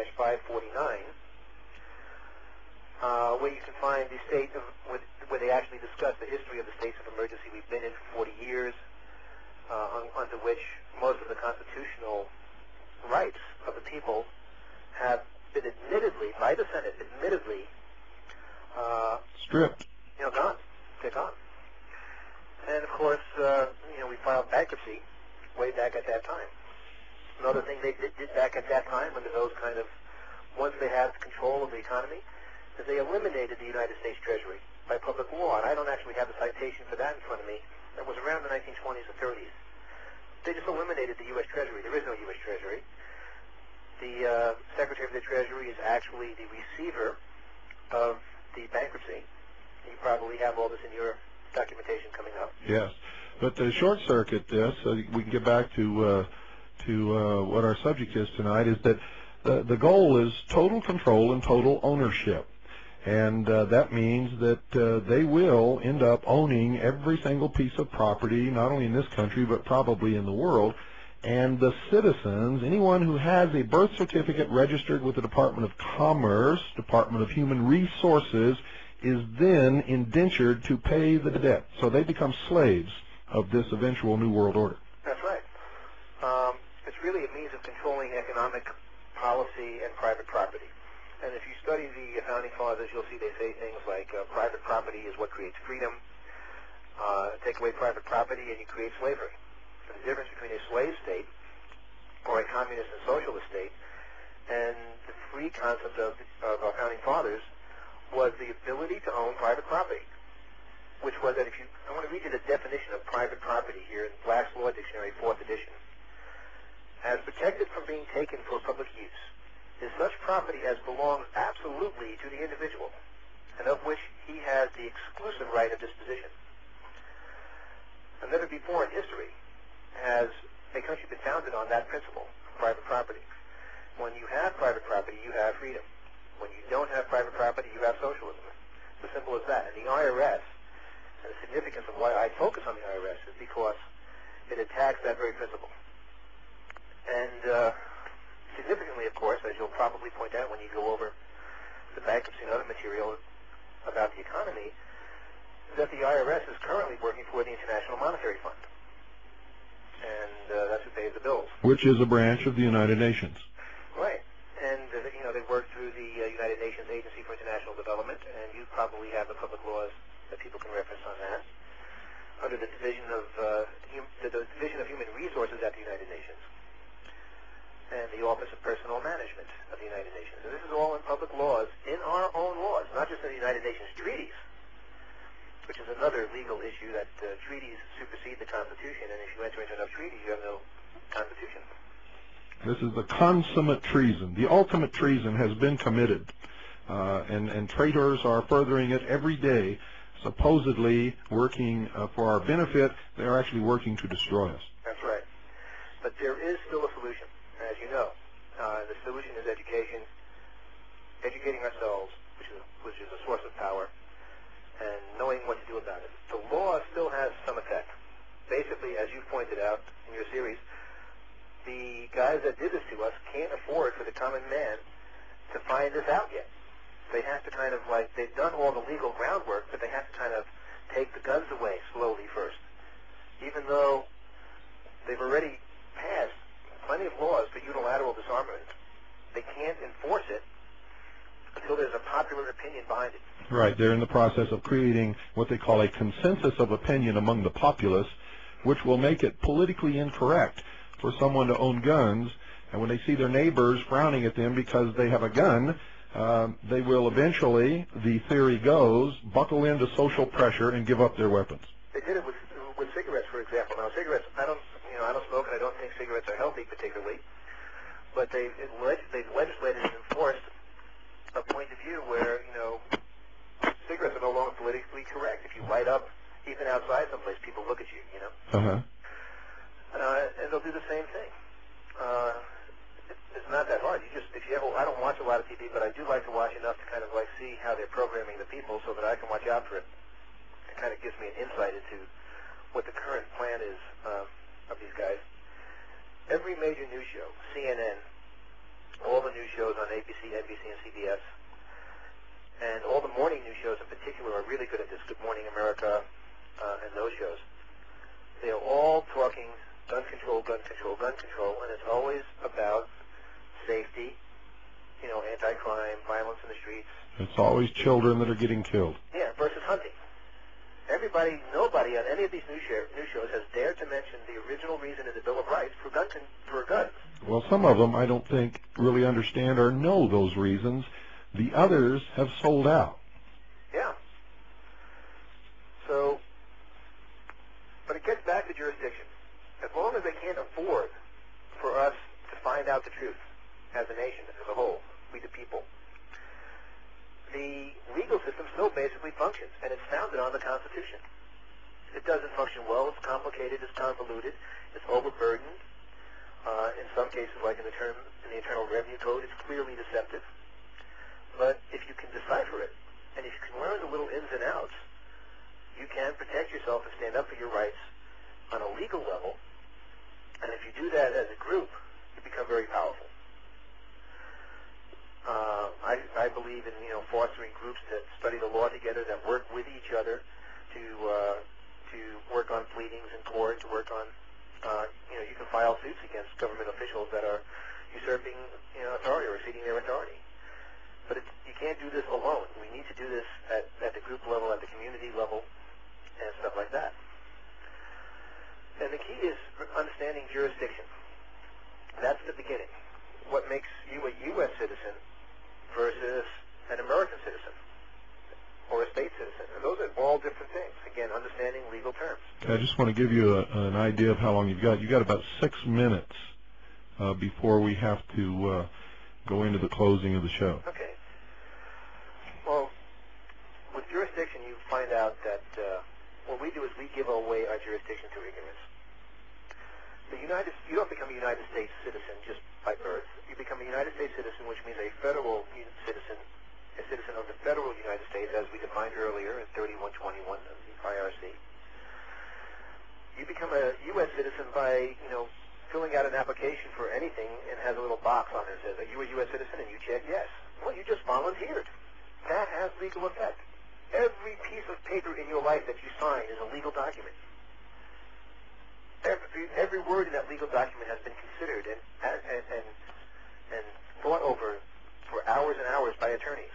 Where you can find the state of, where they actually discuss the history of the states of emergency we've been in for 40 years, under which most of the constitutional rights of the people have been admittedly, by the Senate, stripped. Gone. They're gone. And of course, we filed bankruptcy way back at that time. Another thing they did back at that time, under those kind of, once they had control of the economy, is they eliminated the United States Treasury by public law. And I don't actually have the citation for that in front of me. That was around the 1920s or 30s. They just eliminated the U.S. Treasury. There is no U.S. Treasury. The Secretary of the Treasury is actually the receiver of the bankruptcy. You probably have all this in your documentation coming up. Yes, but to short circuit this, so we can get back to what our subject is tonight, is that the goal is total control and total ownership. And that means that they will end up owning every single piece of property, not only in this country, but probably in the world. And the citizens, anyone who has a birth certificate registered with the Department of Commerce, Department of Human Resources, is then indentured to pay the debt. So they become slaves of this eventual New World Order. That's right. It's really a means of controlling economic policy and private property. And if you study the Founding Fathers, you'll see they say things like private property is what creates freedom. Take away private property and you create slavery. And the difference between a slave state or a communist and socialist state and the free concept of our Founding Fathers was the ability to own private property, which was that I want to read you the definition of private property here in Black's Law Dictionary, 4th edition. As protected from being taken for public use is such property as belongs absolutely to the individual, and of which he has the exclusive right of disposition. And never before in history has a country been founded on that principle, private property. When you have private property, you have freedom. When you don't have private property, you have socialism. It's as simple as that. And the IRS And the significance of why I focus on the IRS is because it attacks that very principle. And significantly, of course, as you'll probably point out when you go over the bankruptcy and other material about the economy, that the IRS is currently working for the International Monetary Fund. And that's who pays the bills. Which is a branch of the United Nations. Right. And, they work through the United Nations Agency for International Development, and you probably have the public laws that people can reference on that, under the Division of Human Resources at the United Nations, and the Office of Personnel Management of the United Nations. And this is all in public laws, in our own laws, not just in the United Nations treaties, which is another legal issue that treaties supersede the Constitution, and if you enter into enough treaties, you have no Constitution. This is the consummate treason. The ultimate treason has been committed, and traitors are furthering it every day, supposedly working for our benefit. They're actually working to destroy us. That's right. But there is still a solution, as you know. The solution is education, educating ourselves, which is a source of power, and knowing what to do about it. The law still has some effect. Basically, as you pointed out in your series, the guys that did this to us can't afford for the common man to find this out yet. They have to kind of they've done all the legal groundwork, but they have to kind of take the guns away slowly first. Even though they've already passed plenty of laws for unilateral disarmament, they can't enforce it until there's a popular opinion behind it. Right. They're in the process of creating what they call a consensus of opinion among the populace, which will make it politically incorrect for someone to own guns, and when they see their neighbors frowning at them because they have a gun, they will eventually, the theory goes, buckle into social pressure and give up their weapons. They did it with cigarettes, for example. Now, cigarettes, I don't smoke, and I don't think cigarettes are healthy particularly, but they've legislated and enforced a point of view where, cigarettes are no longer politically correct. If you light up, even outside someplace, people look at you, Uh-huh. And they'll do the same thing. It's not that hard. I don't watch a lot of TV, but I do like to watch enough to kind of see how they're programming the people so that I can watch out for it. It kind of gives me an insight into what the current plan is of these guys. Every major news show, CNN, all the news shows on ABC, NBC, and CBS, and all the morning news shows in particular are really good at this. Good Morning America and those shows. They are all talking gun control, and it's always about safety, anti-crime, violence in the streets. It's always children that are getting killed. Yeah, versus hunting. Nobody on any of these news shows has dared to mention the original reason in the Bill of Rights for guns. Well, some of them I don't think really understand or know those reasons. The others have sold out. Yeah. So, but it gets back to jurisdiction. As long as they can't afford for us to find out the truth as a nation, as a whole, we the people, the legal system still basically functions, and it's founded on the Constitution. It doesn't function well. It's complicated. It's convoluted. It's overburdened. In some cases, like in the Internal Revenue Code, it's clearly deceptive. But if you can decipher it, and if you can learn the little ins and outs, you can protect yourself and stand up for your rights on a legal level. And if you do that as a group, you become very powerful. I believe in fostering groups that study the law together, that work with each other to work on pleadings in court, to work on you can file suits against government officials that are usurping authority or exceeding their authority. But you can't do this alone. We need to do this at the group level, at the community level, and stuff like that. And the key is understanding jurisdiction. That's the beginning. What makes you a U.S. citizen versus an American citizen or a state citizen. And those are all different things. Again, understanding legal terms. I just want to give you an idea of how long you've got. You've got about 6 minutes before we have to go into the closing of the show. Okay. Well, with jurisdiction, you find out that what we do is we give away our jurisdiction to ignorance. You don't become a United States citizen just by birth. You become a United States citizen, which means a federal citizen a citizen of the federal United States, as we defined earlier in 3121 of the IRC. You become a U.S. citizen by, filling out an application for anything and has a little box on it that says, are you a U.S. citizen? And you check yes. Well, you just volunteered. That has legal effect. Every piece of paper in your life that you sign is a legal document. Every word in that legal document has been considered and thought over for hours and hours by attorneys.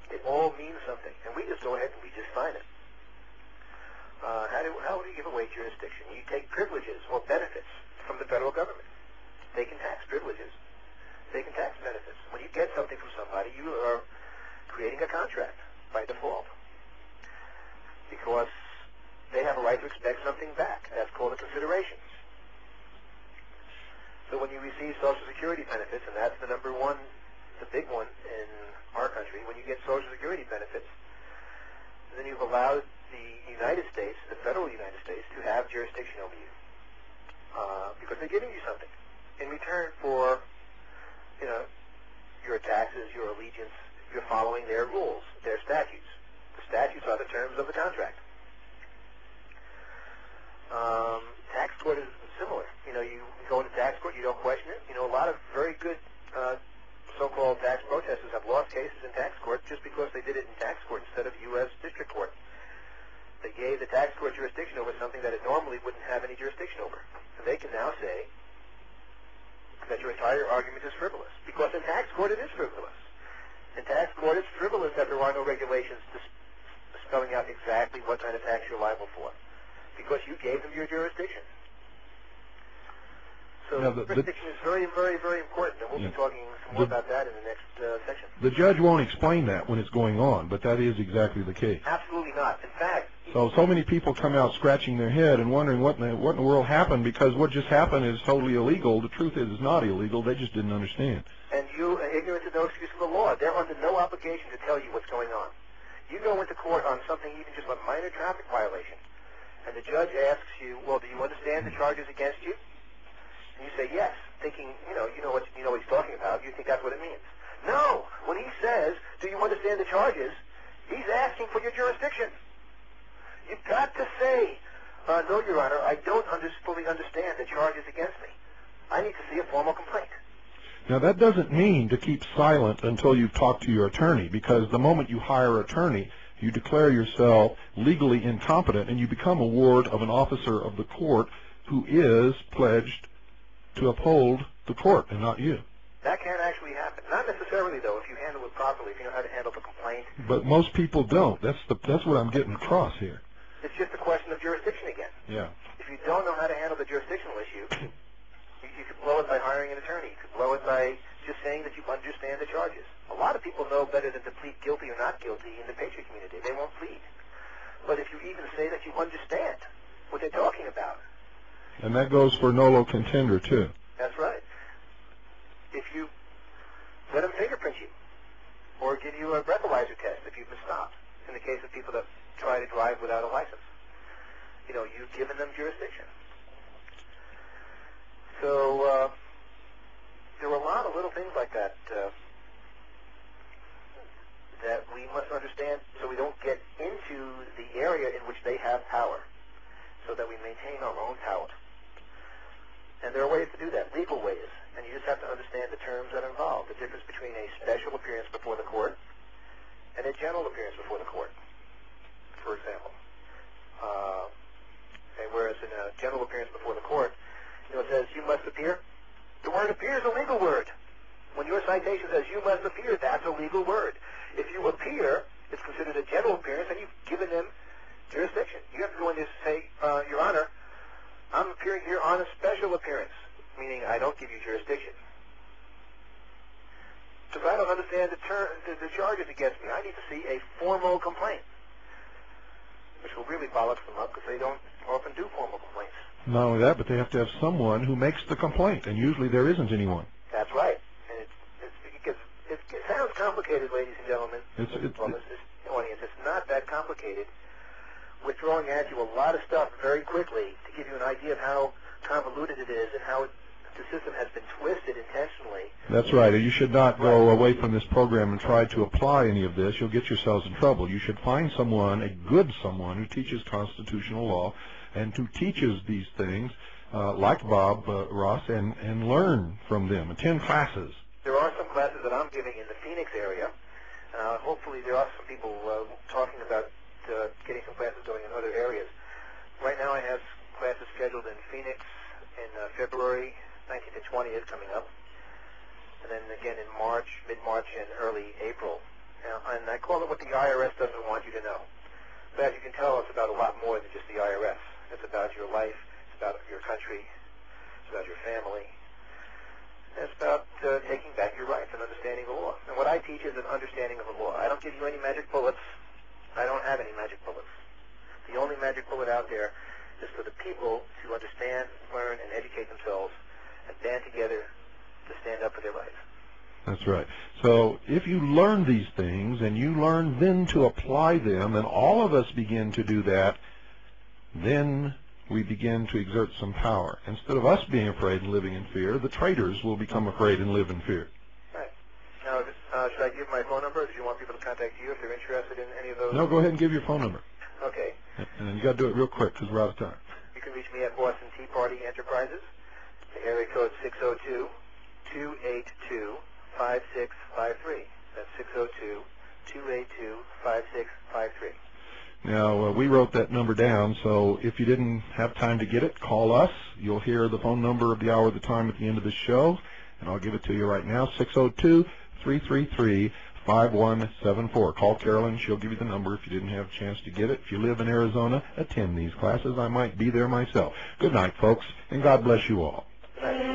It all means something, and we just go ahead and we just sign it. How do you give away jurisdiction? You take privileges or benefits from the federal government. They can tax privileges. They can tax benefits. When you get something from somebody, you are creating a contract by default because they have a right to expect something back. That's called a consideration. So when you receive Social Security benefits, and that's the number one, the big one in our country, when you get Social Security benefits, then you've allowed the United States, the federal United States, to have jurisdiction over you because they're giving you something in return for, your taxes, your allegiance. You're following their rules, their statutes. The statutes are the terms of the contract. Tax court is similar. You go into tax court, you don't question it. A lot of very good so-called tax protesters have lost cases in tax court just because they did it in tax court instead of U.S. district court. They gave the tax court jurisdiction over something that it normally wouldn't have any jurisdiction over. And they can now say that your entire argument is frivolous, because in tax court it is frivolous. In tax court it's frivolous that there are no regulations spelling out exactly what kind of tax you're liable for, because you gave them your jurisdiction. So jurisdiction is very, very, very important, and we'll be talking some more about that in the next section. The judge won't explain that when it's going on, but that is exactly the case. Absolutely not. In fact, so many people come out scratching their head and wondering what in the world happened, because what just happened is totally illegal. The truth is it's not illegal. They just didn't understand. And you, ignorant is no excuse of the law. They're under no obligation to tell you what's going on. You go into court on something, even just a minor traffic violation, and the judge asks you, well, do you understand the charges against you? And you say yes, thinking, you know what he's talking about. You think that's what it means. No. When he says, do you understand the charges, he's asking for your jurisdiction. You've got to say, no, Your Honor, I don't fully understand the charges against me. I need to see a formal complaint. Now, that doesn't mean to keep silent until you've talked to your attorney, because the moment you hire an attorney, you declare yourself legally incompetent, and you become a ward of an officer of the court who is pledged to uphold the court and not you. That can actually happen. Not necessarily, though, if you handle it properly, if you know how to handle the complaint. But most people don't. That's what I'm getting across here. It's just a question of jurisdiction again. Yeah. If you don't know how to handle the jurisdictional issue, you could blow it by hiring an attorney. You could blow it by just saying that you understand the charges. A lot of people know better than to plead guilty or not guilty in the patriot community. They won't plead. But if you even say that you understand what they're talking about. And that goes for nolo contender, too. That's right. If you let them fingerprint you or give you a breathalyzer test if you've been stopped, in the case of people that try to drive without a license, you've given them jurisdiction. So there were a lot of little things like that that we must understand so we don't get into the area in which they have power, so that we maintain our own power. And there are ways to do that, legal ways, and you just have to understand the terms that are involved, the difference between a special appearance before the court and a general appearance before the court, for example. And whereas in a general appearance before the court, it says you must appear. The word appear is a legal word. When your citation says you must appear, that's a legal word. If you appear, it's considered a general appearance, and you've given them jurisdiction. You have to go in there and say, Your Honor, I'm appearing here on a special appearance, meaning I don't give you jurisdiction. Because I don't understand the charges against me. I need to see a formal complaint, which will really bollock them up because they don't often do formal complaints. Not only that, but they have to have someone who makes the complaint, and usually there isn't anyone. That's right. And it sounds complicated, ladies and gentlemen. This audience, it's not that complicated. We're throwing at you a lot of stuff very quickly to give you an idea of how convoluted it is and how the system has been twisted intentionally. That's right. You should not go away from this program and try to apply any of this. You'll get yourselves in trouble. You should find someone, a good someone, who teaches constitutional law and who teaches these things, like Bob Ross, and learn from them. Attend classes. There are some classes that I'm giving in the Phoenix area. Hopefully there are some people talking about getting some classes going in other areas. Right now I have classes scheduled in Phoenix in February 19th and 20th coming up, and then again in March, mid-March, and early April. And I call it what the IRS doesn't want you to know. But as you can tell, it's about a lot more than just the IRS. It's about your life, it's about your country, it's about your family. It's about taking back your rights and understanding the law. And what I teach is an understanding of the law. I don't give you any magic bullets. I don't have any magic bullets. The only magic bullet out there is for the people to understand, learn, and educate themselves and band together to stand up for their rights. That's right. So if you learn these things and you learn then to apply them, and all of us begin to do that, then we begin to exert some power. Instead of us being afraid and living in fear, the traitors will become afraid and live in fear. Right. Now, should I give my phone number, or do you want people to contact you if they're interested in any of those? No, go ahead and give your phone number. Okay. And you got to do it real quick because we're out of time. You can reach me at Boston Tea Party Enterprises. The area code 602-282-5653. That's 602-282-5653. Now, we wrote that number down, so if you didn't have time to get it, call us. You'll hear the phone number of the hour, the time at the end of the show, and I'll give it to you right now, 602-333-5174. Call Carolyn. She'll give you the number if you didn't have a chance to get it. If you live in Arizona, attend these classes. I might be there myself. Good night, folks, and God bless you all. Good night.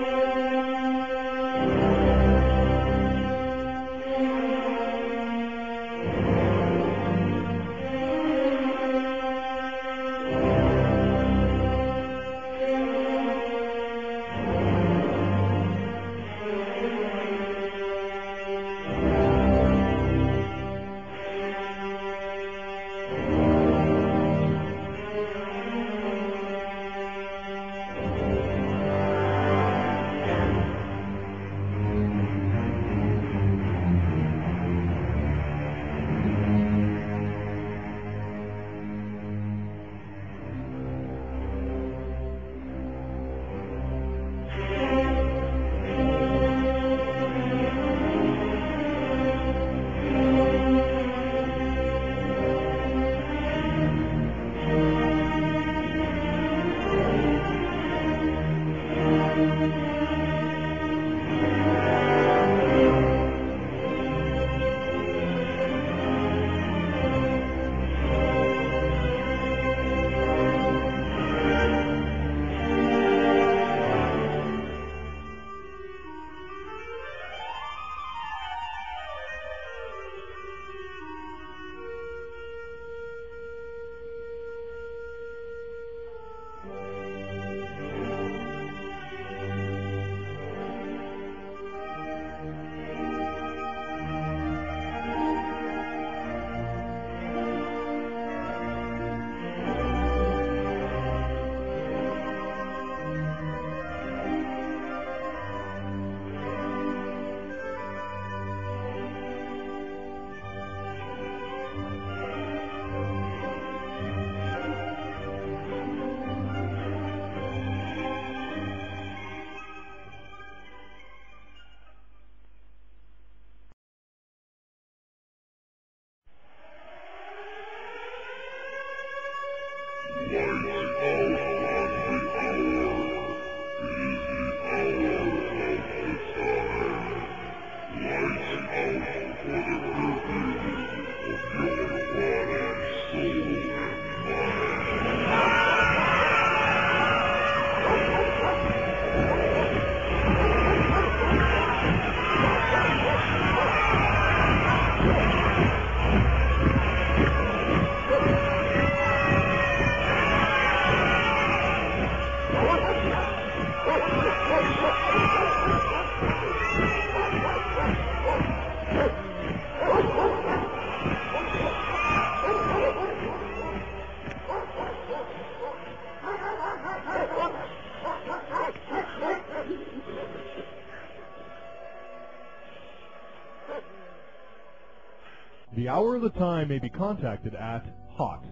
The Hour of the Time may be contacted at HOTT,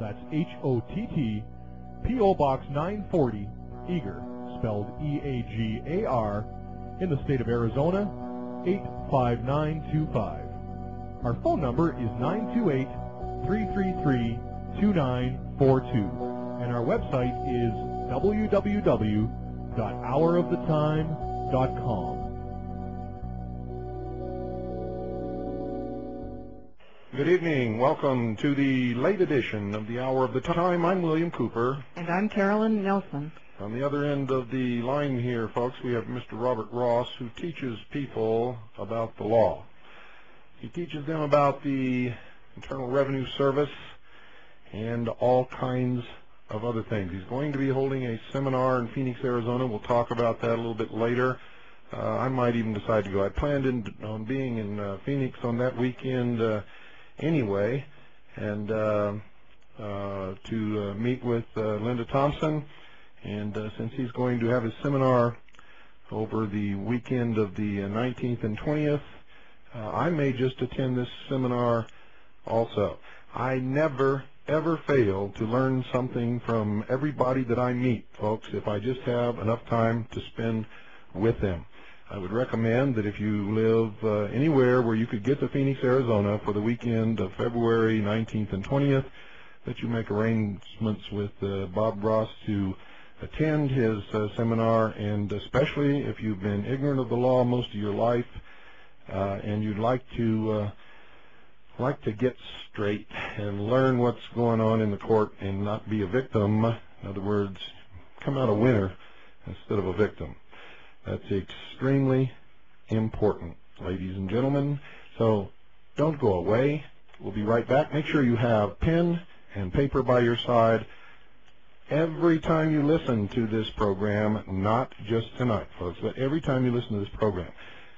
that's H-O-T-T, P.O. Box 940, Eager, spelled E-A-G-A-R, in the state of Arizona, 85925. Our phone number is 928-333-2942, and our website is www.houroftheTime.com. Good evening. Welcome to the late edition of the Hour of the Time. I'm William Cooper. And I'm Carolyn Nelson. On the other end of the line here, folks, we have Mr. Robert Ross, who teaches people about the law. He teaches them about the Internal Revenue Service and all kinds of other things. He's going to be holding a seminar in Phoenix, Arizona. We'll talk about that a little bit later. I might even decide to go. I planned on being in Phoenix on that weekend anyway, and to meet with Linda Thompson. And since he's going to have his seminar over the weekend of the 19th and 20th, I may just attend this seminar also. I never, ever fail to learn something from everybody that I meet, folks, if I just have enough time to spend with them. I would recommend that if you live anywhere where you could get to Phoenix, Arizona for the weekend of February 19th and 20th, that you make arrangements with Bob Ross to attend his seminar, and especially if you've been ignorant of the law most of your life and you'd like to get straight and learn what's going on in the court and not be a victim. In other words, come out a winner instead of a victim. That's extremely important, ladies and gentlemen. So don't go away. We'll be right back. Make sure you have pen and paper by your side every time you listen to this program, not just tonight, folks, but every time you listen to this program.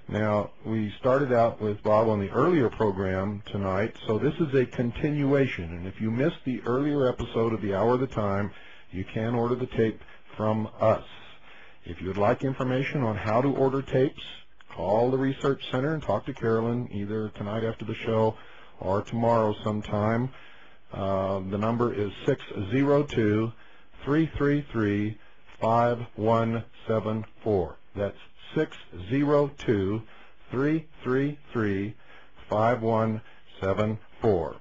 Now, we started out with Bob on the earlier program tonight, so this is a continuation. And if you missed the earlier episode of the Hour of the Time, you can order the tape from us. If you would like information on how to order tapes, call the Research Center and talk to Carolyn either tonight after the show or tomorrow sometime. The number is 602-333-5174. That's 602-333-5174.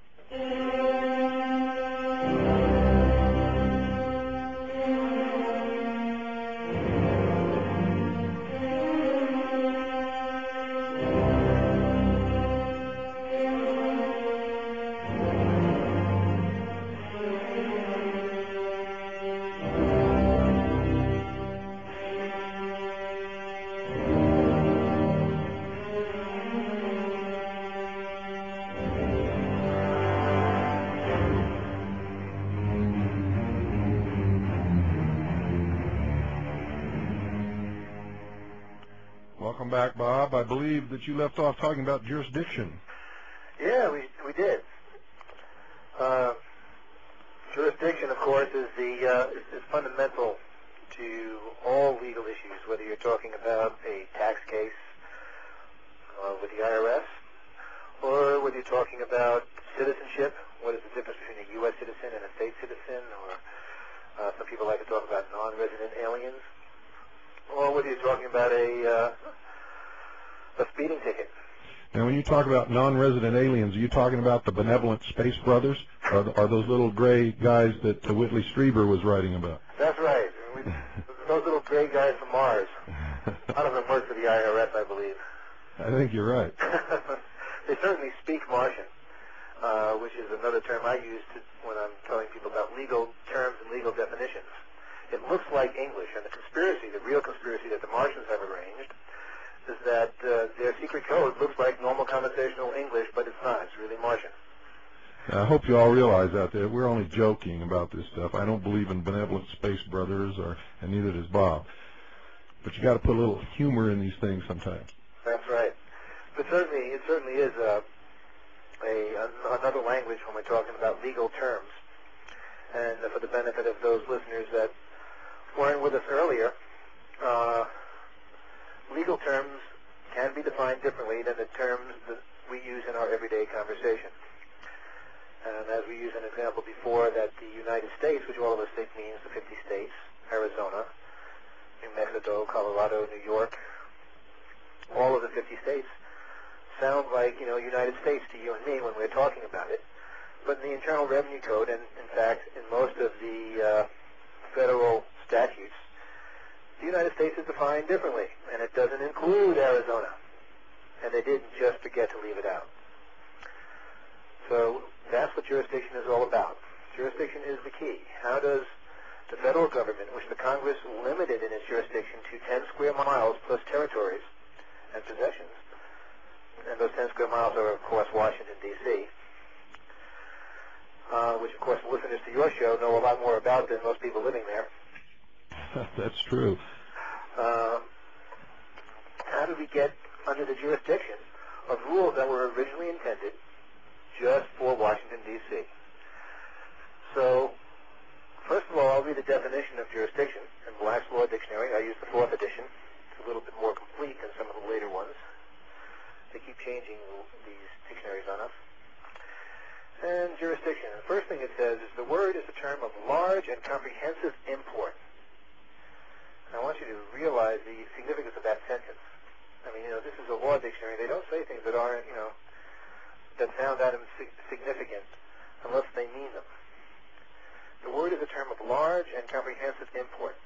Welcome back, Bob. I believe that you left off talking about jurisdiction. Yeah, we did. Jurisdiction, of course, is fundamental to all legal issues, whether you're talking about a tax case with the IRS, or whether you're talking about citizenship. What is the difference between a U.S. citizen and a state citizen? Or some people like to talk about non-resident aliens. Or whether you're talking about a speeding ticket. Now, when you talk about non-resident aliens, are you talking about the benevolent space brothers? Are those little gray guys that Whitley Strieber was writing about? That's right. Those little gray guys from Mars. A lot of them work for the IRS, I believe. I think you're right. They certainly speak Martian, which is another term I use when I'm telling people about legal terms and legal definitions. It looks like English, and the real conspiracy that the Martians have arranged is that their secret code looks like normal conversational English, but it's not. It's really Martian. I hope you all realize that we're only joking about this stuff. I don't believe in benevolent space brothers, and neither does Bob. But you got to put a little humor in these things sometimes. That's right. But it certainly is another language when we're talking about legal terms. And for the benefit of those listeners that weren't with us earlier, legal terms can be defined differently than the terms that we we use in our everyday conversation. And as we used an example before, that the United States, which all of us think means the 50 states, Arizona, New Mexico, Colorado, New York, all of the 50 states sound like, United States to you and me when we're talking about it. But in the Internal Revenue Code, and in fact in most of the federal statutes, the United States is defined differently, and it doesn't include Arizona. And they didn't just forget to leave it out. So that's what jurisdiction is all about. Jurisdiction is the key. How does the federal government, which the Congress limited in its jurisdiction to 10 square miles plus territories and possessions, and those 10 square miles are, of course, Washington, D.C., which, of course, listeners to your show know a lot more about than most people living there. That's true. How do we get under the jurisdiction of rules that were originally intended just for Washington, D.C.? So, first of all, I'll read the definition of jurisdiction in Black's Law Dictionary. I use the 4th edition. It's a little bit more complete than some of the later ones. They keep changing these dictionaries on us. And jurisdiction. The first thing it says is the word is a term of large and comprehensive import. And I want you to realize the significance of that sentence. I mean, this is a law dictionary. They don't say things that aren't, that sound that significant unless they mean them. The word is a term of large and comprehensive import.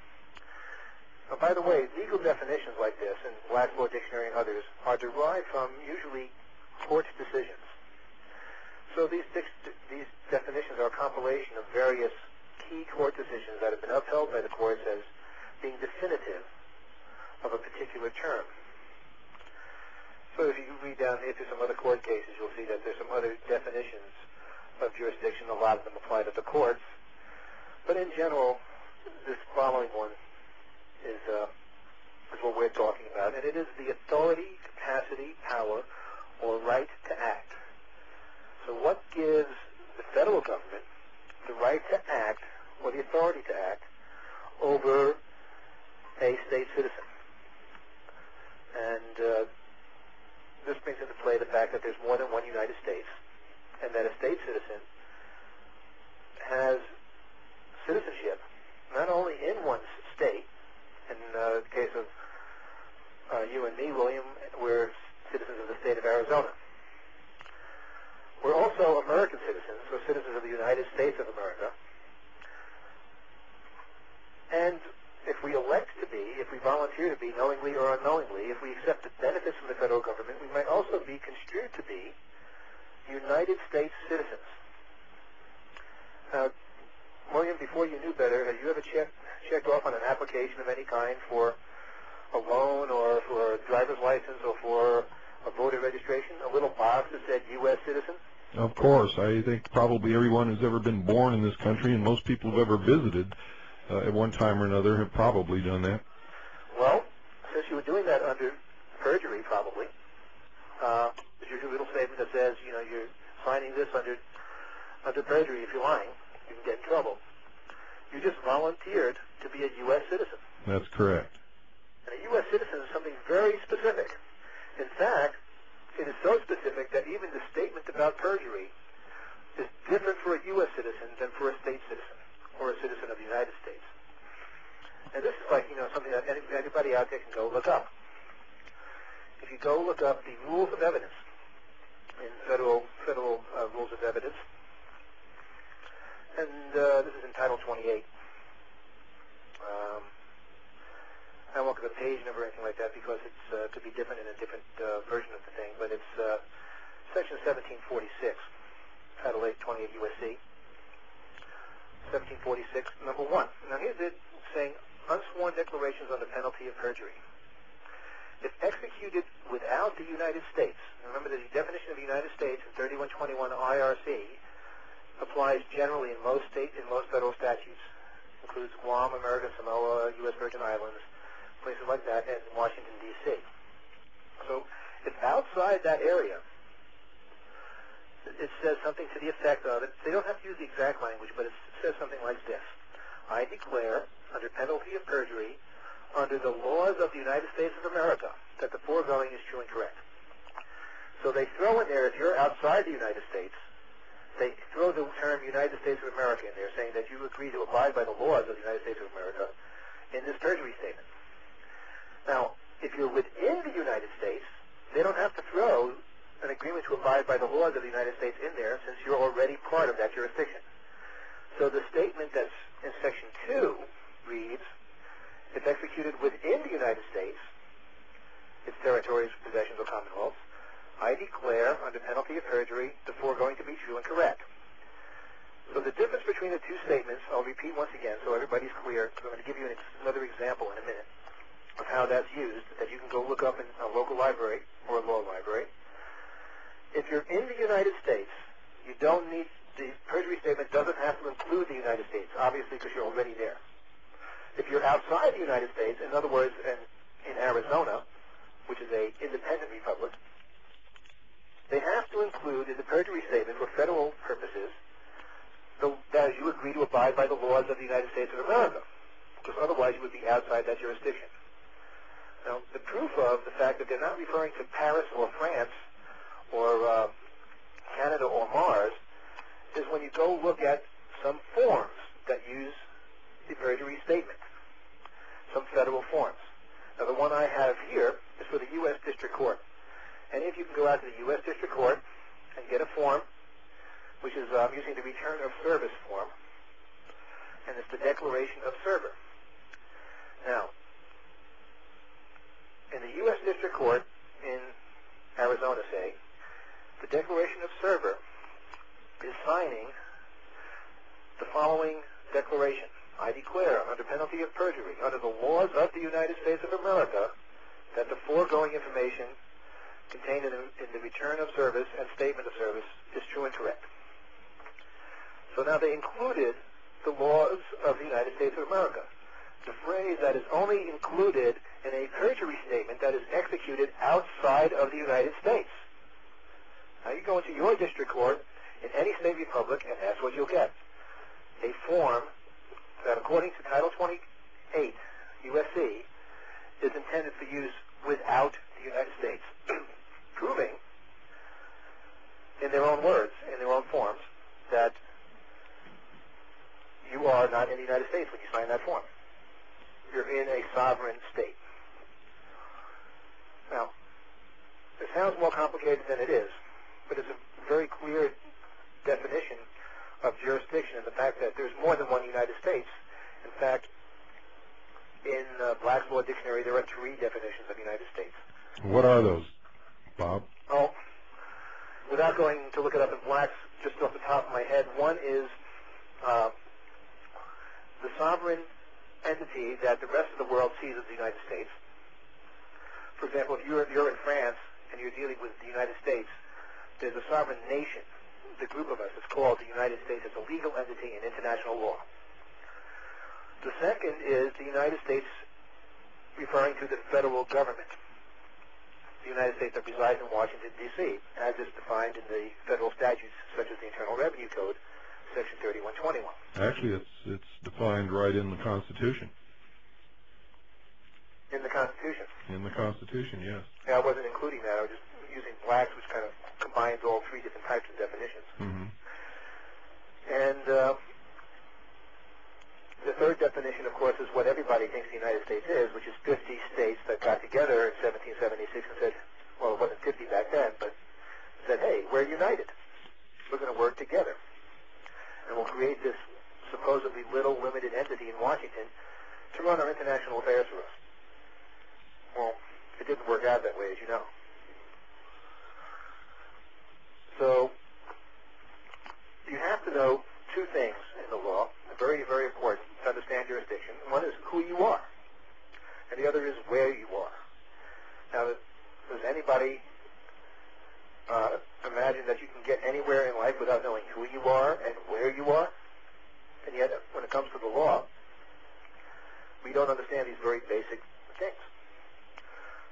Now, by the way, legal definitions like this in Black's Law Dictionary and others are derived from usually court decisions. So these definitions are a compilation of various key court decisions that have been upheld by the courts as being definitive of a particular term. So if you read down here to some other court cases, you'll see that there's some other definitions of jurisdiction. A lot of them apply to the courts. But in general, this following one is what we're talking about. And it is the authority, capacity, power, or right to act. So what gives the federal government the right to act, or the authority to act, over a state citizen? And this brings into play the fact that there's more than one United States, and that a state citizen has citizenship not only in one state. In the case of you and me, William, we're citizens of the state of Arizona. We're also American citizens, we're citizens of the United States of America. And if we elect to be, if we volunteer to be, knowingly or unknowingly, if we accept the benefits from the federal government, we might also be construed to be United States citizens. Now, William, before you knew better, have you ever checked off on an application of any kind for a loan or for a driver's license or for a voter registration, a little box that said U.S. citizen? Of course. I think probably everyone who's ever been born in this country, and most people who've ever visited at one time or another, have probably done that. Well, since you were doing that under perjury, probably, there's usually a little statement that says, you're signing this under perjury. If you're lying, you can get in trouble. You just volunteered to be a U.S. citizen. That's correct. And a U.S. citizen is something very specific. In fact, it is so specific that even the statement about perjury is different for a U.S. citizen than for a state citizen or a citizen of the United States. And this is like, something that anybody out there can go look up. If you go look up the rules of evidence in federal rules of evidence, and this is in Title 28. I won't give a page number or anything like that because it could be different in a different version of the thing, but it's Section 1746, Title 8, 28 U.S.C. 1746, number 1. Now here's it saying, unsworn declarations on the penalty of perjury. If executed without the United States, remember the definition of the United States in 3121 IRC applies generally in most federal statutes. Includes Guam, American Samoa, U.S. Virgin Islands, places like that, and Washington, D.C. So if outside that area, it says something to the effect of, they don't have to use the exact language, but it says something like this. I declare, under penalty of perjury, under the laws of the United States of America, that the foregoing is true and correct. So they throw in there, if you're outside the United States, they throw the term United States of America in there, saying that you agree to abide by the laws of the United States of America in this perjury statement. Now, if you're within the United States, they don't have to throw an agreement to abide by the laws of the United States in there, since you're already part of that jurisdiction. So the statement that's in Section 2 reads, if executed within the United States, its territories, possessions, or commonwealths, I declare, under penalty of perjury, the foregoing to be true and correct. So the difference between the two statements, I'll repeat once again so everybody's clear. I'm going to give you another example in a minute of how that's used, that you can go look up in a local library or a law library. If you're in the United States, you don't need, the perjury statement doesn't have to include the United States, obviously, because you're already there. If you're outside the United States, in other words, in Arizona, which is an independent republic, they have to include in the perjury statement for federal purposes that you agree to abide by the laws of the United States of America, because otherwise you would be outside that jurisdiction. Now, the proof of the fact that they're not referring to Paris or France or Canada or Mars is when you go look at some forms that use the perjury statement, some federal forms. Now, the one I have here is for the U.S. District Court. Any of you can go out to the U.S. District Court and get a form, which is using the Return of Service form, and it's the Declaration of Server. Now, in the U.S. District Court in Arizona, say, the Declaration of Server is signing the following declaration. I declare, under penalty of perjury, under the laws of the United States of America, that the foregoing information contained in the Return of Service and Statement of Service is true and correct. So now they included the laws of the United States of America. The phrase that is only included in a perjury statement that is executed outside of the United States. Now you go into your district court in any state republic, and that's what you'll get. A form that, according to Title 28 U.S.C., is intended for use without the United States, proving, in their own words, in their own forms, that you are not in the United States when you sign that form. You're in a sovereign state. Now, it sounds more complicated than it is, but it's a very clear definition of jurisdiction and the fact that there's more than one United States. In fact, in Black's Law Dictionary, there are 3 definitions of United States. What are those, Bob? Oh, without going to look it up in Black's, just off the top of my head, one is the sovereign entity that the rest of the world sees as the United States. For example, if you're in France and you're dealing with the United States, there's a sovereign nation, the group of us, it's called the United States. It's a legal entity in international law. The second is the United States referring to the federal government, the United States that resides in Washington, D.C., as is defined in the federal statutes such as the Internal Revenue Code, Section 3121. Actually, it's defined right in the Constitution. In the Constitution? In the Constitution, yes. Yeah, I wasn't including that. I was just using Black's, which kind of combines all 3 different types of definitions. Mm-hmm. And the third definition, of course, is what everybody thinks the United States is, which is 50 states that got together in 1776 and said, well, it wasn't 50 back then, but said, hey, we're united. We're going to work together. And we'll create this supposedly little limited entity in Washington to run our international affairs for us. Well, it didn't work out that way, as you know. So you have to know 2 things in the law, very, very important to understand jurisdiction. One is who you are, and the other is where you are. Now, does anybody imagine that you can get anywhere in life without knowing who you are and where you are? And yet, when it comes to the law, we don't understand these very basic things.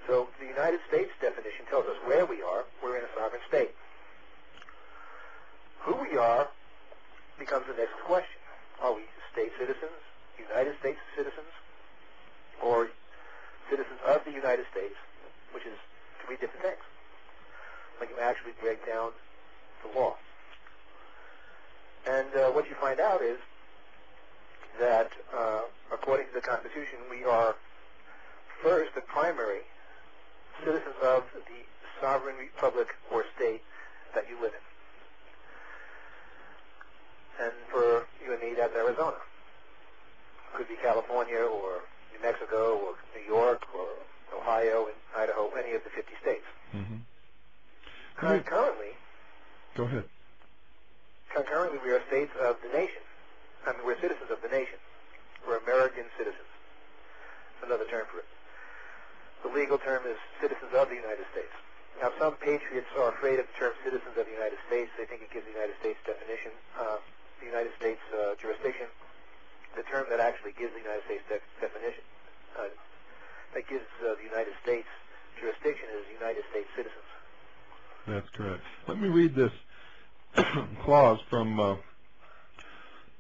So the United States definition tells us where we are. We're in a sovereign state. Who we are becomes the next question. Are we state citizens, United States citizens, or citizens of the United States, which is 3 different things? when you actually break down the law. And what you find out is that, according to the Constitution, we are first and primary citizens of the sovereign republic or state that you live in. And for you and me, that's Arizona. Could be California or New Mexico or New York or Ohio and Idaho, any of the 50 states. Mm-hmm. Concurrently, Go ahead. Concurrently, we are states of the nation. I mean, we're citizens of the nation. We're American citizens. Another term for it. The legal term is citizens of the United States. Now, some patriots are afraid of the term citizens of the United States. They think it gives the United States definition, the United States jurisdiction. The term that actually gives the United States definition, that gives the United States jurisdiction is United States citizens. That's correct. Let me read this clause from,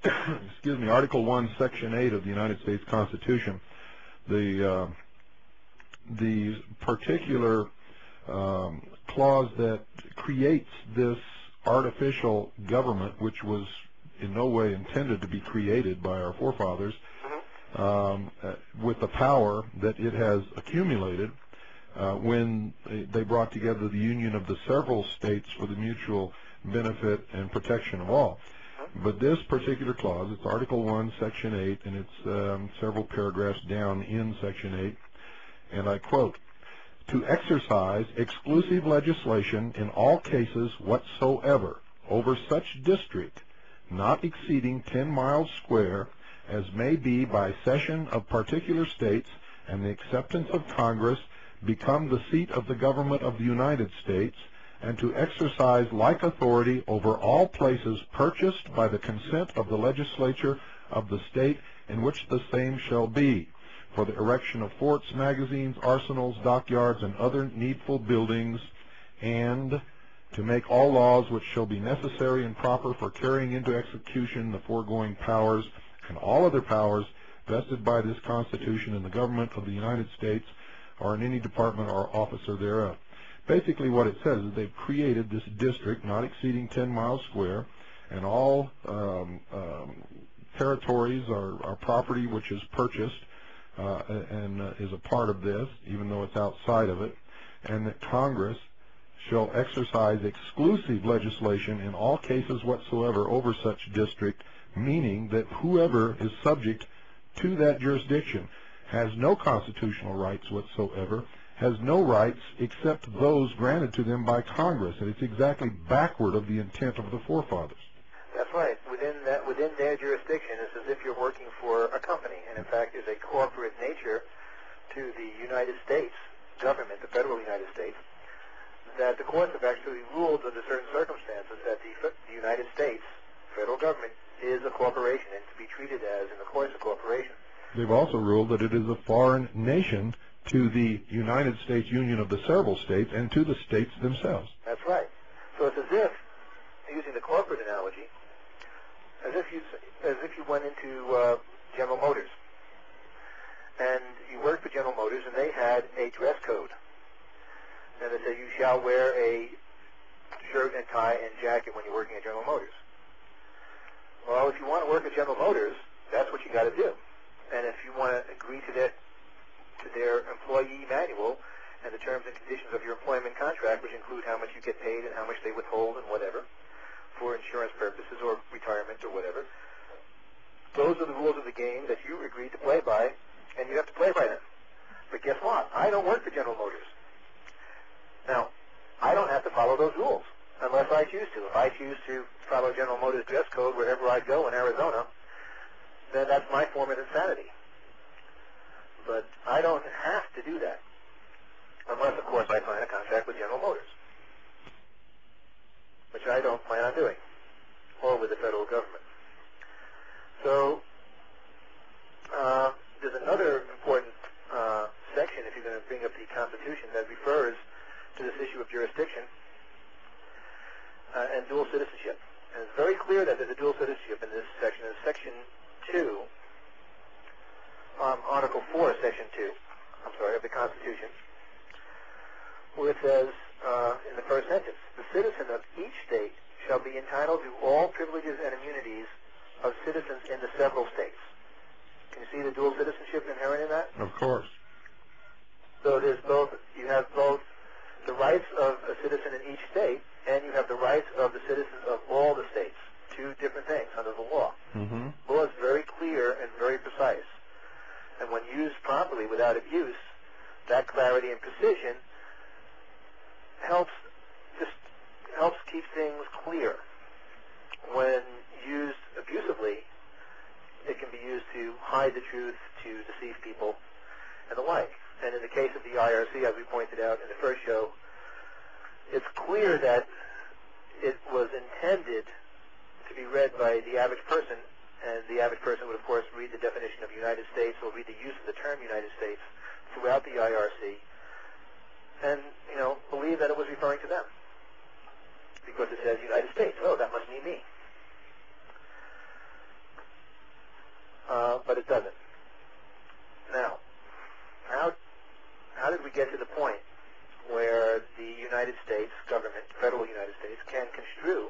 excuse me, Article 1, Section 8 of the United States Constitution. The particular clause that creates this artificial government, which was in no way intended to be created by our forefathers, with the power that it has accumulated when they brought together the union of the several states for the mutual benefit and protection of all. But this particular clause, it's Article 1, Section 8, and it's several paragraphs down in Section 8, and I quote, "To exercise exclusive legislation in all cases whatsoever over such district not exceeding 10 miles square as may be by cession of particular states and the acceptance of Congress become the seat of the government of the United States, and to exercise like authority over all places purchased by the consent of the legislature of the state in which the same shall be, for the erection of forts, magazines, arsenals, dockyards, and other needful buildings, and to make all laws which shall be necessary and proper for carrying into execution the foregoing powers and all other powers vested by this Constitution in the government of the United States or in any department or officer thereof." Basically what it says is they've created this district not exceeding 10 miles square, and all territories are property which is purchased and is a part of this, even though it's outside of it, and that Congress shall exercise exclusive legislation in all cases whatsoever over such district, meaning that whoever is subject to that jurisdiction has no constitutional rights whatsoever, has no rights except those granted to them by Congress, and it's exactly backward of the intent of the forefathers. That's right. Within their jurisdiction, it's as if you're working for a company, and in fact, there's a corporate nature to the United States government, the federal United States, that the courts have actually ruled under certain circumstances that the United States federal government is a corporation and to be treated as, in the course, a corporation. They've also ruled that it is a foreign nation to the United States Union of the several states and to the states themselves. That's right. So it's as if, using the corporate analogy, as if you went into General Motors and you worked for General Motors and they had a dress code. And they say you shall wear a shirt and tie and jacket when you're working at General Motors. Well, if you want to work at General Motors, that's what you got to do. And if you want to agree to their employee manual and the terms and conditions of your employment contract, which include how much you get paid and how much they withhold and whatever, for insurance purposes or retirement or whatever, those are the rules of the game that you agreed to play by, and you have to play by them. But guess what? I don't work for General Motors. Now, I don't have to follow those rules unless I choose to. If I choose to follow General Motors dress code wherever I go in Arizona, then that's my form of insanity. But I don't have to do that unless, of course, I sign a contract with General Motors, which I don't plan on doing, or with the federal government. So there's another important section, if you're going to bring up the Constitution, that refers to this issue of jurisdiction and dual citizenship. And it's very clear that there's a dual citizenship in this section. In Section 2, Article 4, Section 2, of the Constitution, where it says, in the first sentence. The citizen of each state shall be entitled to all privileges and immunities of citizens in the several states. Can you see the dual citizenship inherent in that? Of course. So there's both, you have both the rights of a citizen in each state, and you have the rights of the citizens of all the states. Two different things under the law. Mm-hmm. Law is very clear and very precise. And when used properly without abuse, that clarity and precision helps keep things clear. When used abusively, it can be used to hide the truth, to deceive people, and the like. And in the case of the IRC, as we pointed out in the first show, it's clear that it was intended to be read by the average person, and the average person would, of course, read the definition of United States or read the use of the term United States throughout the IRC and, believe that it was referring to them. Because it says United States. Oh, that must mean me. But it doesn't. Now, how did we get to the point where the United States government, federal United States, can construe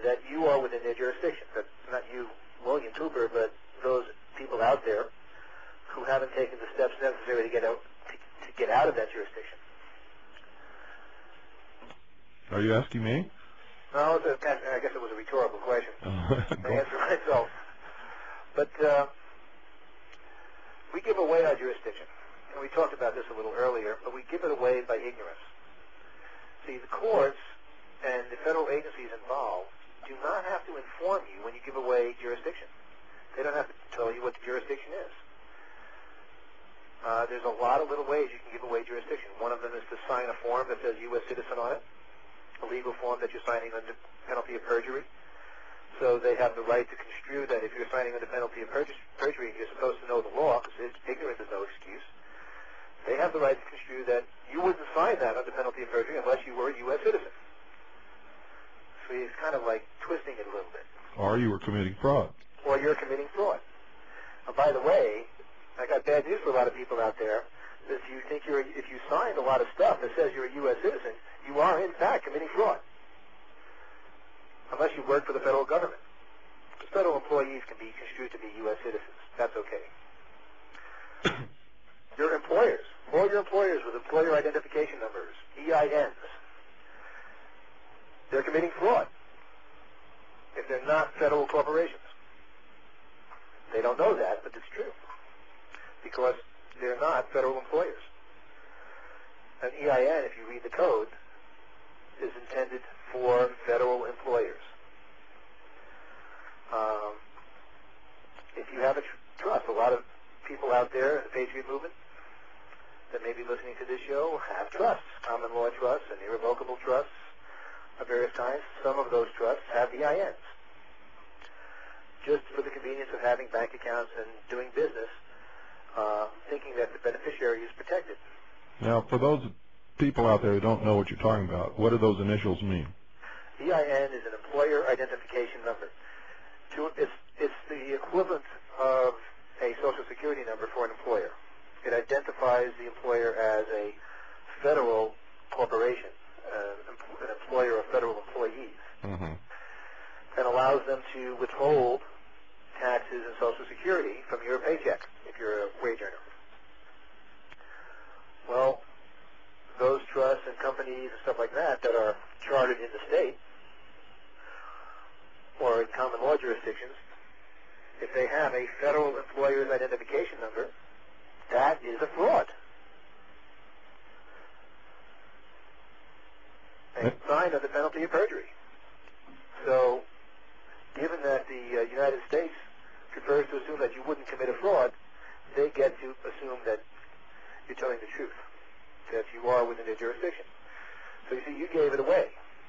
that you are within their jurisdiction? That's not you, William Cooper, but those people out there who haven't taken the steps necessary to get out of that jurisdiction. Are you asking me? No, I guess it was a rhetorical question. I answer myself. But we give away our jurisdiction. And we talked about this a little earlier, but we give it away by ignorance. See, the courts and the federal agencies involved do not have to inform you when you give away jurisdiction. They don't have to tell you what the jurisdiction is. There's a lot of little ways you can give away jurisdiction. One of them is to sign a form that says U.S. citizen on it, a legal form that you're signing under penalty of perjury. So they have the right to construe that if you're signing under penalty of perjury, you're supposed to know the law, because ignorance is no excuse. They have the right to construe that you wouldn't sign that under penalty of perjury unless you were a U.S. citizen. So it's kind of like twisting it a little bit. Or you were committing fraud. Or you're committing fraud. And by the way, I got bad news for a lot of people out there. If you think if you signed a lot of stuff that says you're a U.S. citizen, you are in fact committing fraud. Unless you work for the federal government. Because federal employees can be construed to be U.S. citizens. That's okay. Your employers, all your employers with employer identification numbers, EINs, they're committing fraud if they're not federal corporations. They don't know that, but it's true. Because they're not federal employers. An EIN, if you read the code, is intended for federal employers. If you have a trust, a lot of people out there in the Patriot movement that may be listening to this show have trusts, common law trusts and irrevocable trusts of various kinds. Some of those trusts have EINs, just for the convenience of having bank accounts and doing business, thinking that the beneficiary is protected. Now, for those people out there who don't know what you're talking about, what do those initials mean? EIN is an employer identification number. It's the equivalent of a Social Security number for an employer. It identifies the employer as a federal corporation, an employer of federal employees, and allows them to withhold taxes and Social Security from your paycheck if you're a wage earner. Well, those trusts and companies and stuff like that that are chartered in the state or in common law jurisdictions, if they have a federal employer's identification number, that is a fraud. And signed under penalty of perjury. So, given that the United States prefers to assume that you wouldn't commit a fraud, they get to assume that you're telling the truth, that you are within their jurisdiction. So you see, you gave it away.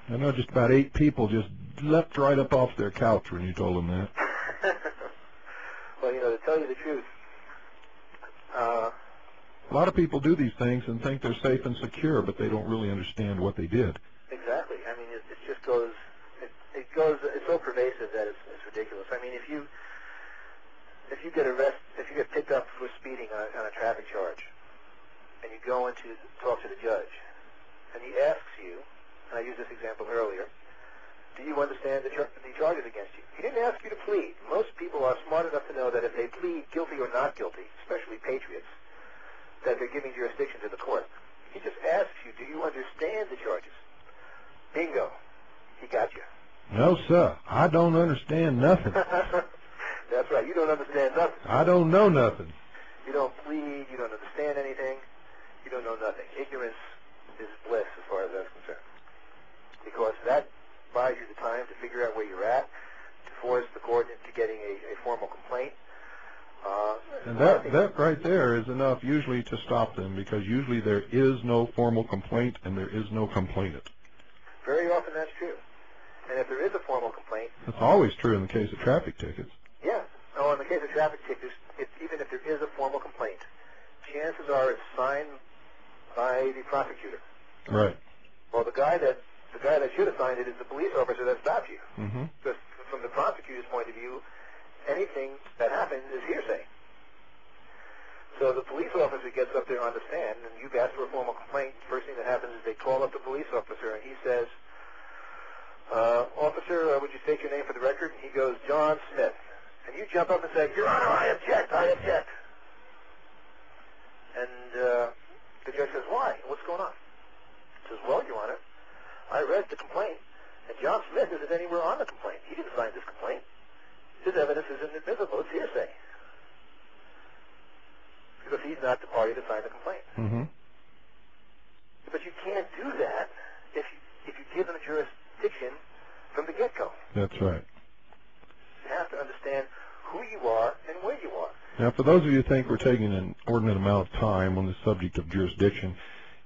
I know just about 8 people just leapt right up off their couch when you told them that. Well, to tell you the truth, a lot of people do these things and think they're safe and secure, but they don't really understand what they did. Exactly. I mean, it just goes, it's so pervasive that it's ridiculous. I mean, if you get arrested, if you get picked up for speeding on a traffic charge, and you go in to talk to the judge, and he asks you, and I used this example earlier, do you understand the charges against you? He didn't ask you to plead. Most people are smart enough to know that if they plead guilty or not guilty, especially patriots, that they're giving jurisdiction to the court. He just asks you, do you understand the charges? Bingo. He got you. No, sir. I don't understand nothing. That's right. You don't understand nothing. I don't know nothing. You don't plead. You don't understand anything. You don't know nothing. Ignorance is bliss as far as that's concerned. Because that buys you the time to figure out where you're at, to force the court into getting a formal complaint. And that right there is enough usually to stop them, because usually there is no formal complaint and there is no complainant. Very often that's true. And if there is a formal complaint... That's always true in the case of traffic tickets. Yeah. Oh, in the case of traffic tickets, even if there is a formal complaint, chances are it's signed by the prosecutor. Right. Well, the guy that should have signed it is the police officer that stopped you. Mm-hmm. Because from the prosecutor's point of view, anything that happens is hearsay. So the police officer gets up there on the stand, and you've asked for a formal complaint. First thing that happens is they call up the police officer, and he says, officer, would you state your name for the record? And he goes, John Smith. And you jump up and say, Your Honor, I object, I object. And the judge says, why? What's going on? He says, well, Your Honor, I read the complaint, and John Smith isn't anywhere on the complaint. He didn't sign this complaint. His evidence isn't admissible. It's hearsay. Because he's not the party to sign the complaint. Mm-hmm. But you can't do that if you give them a jurisdiction from the get-go. That's right. You have to understand who you are and where you are. Now, for those of you who think we're taking an inordinate amount of time on the subject of jurisdiction,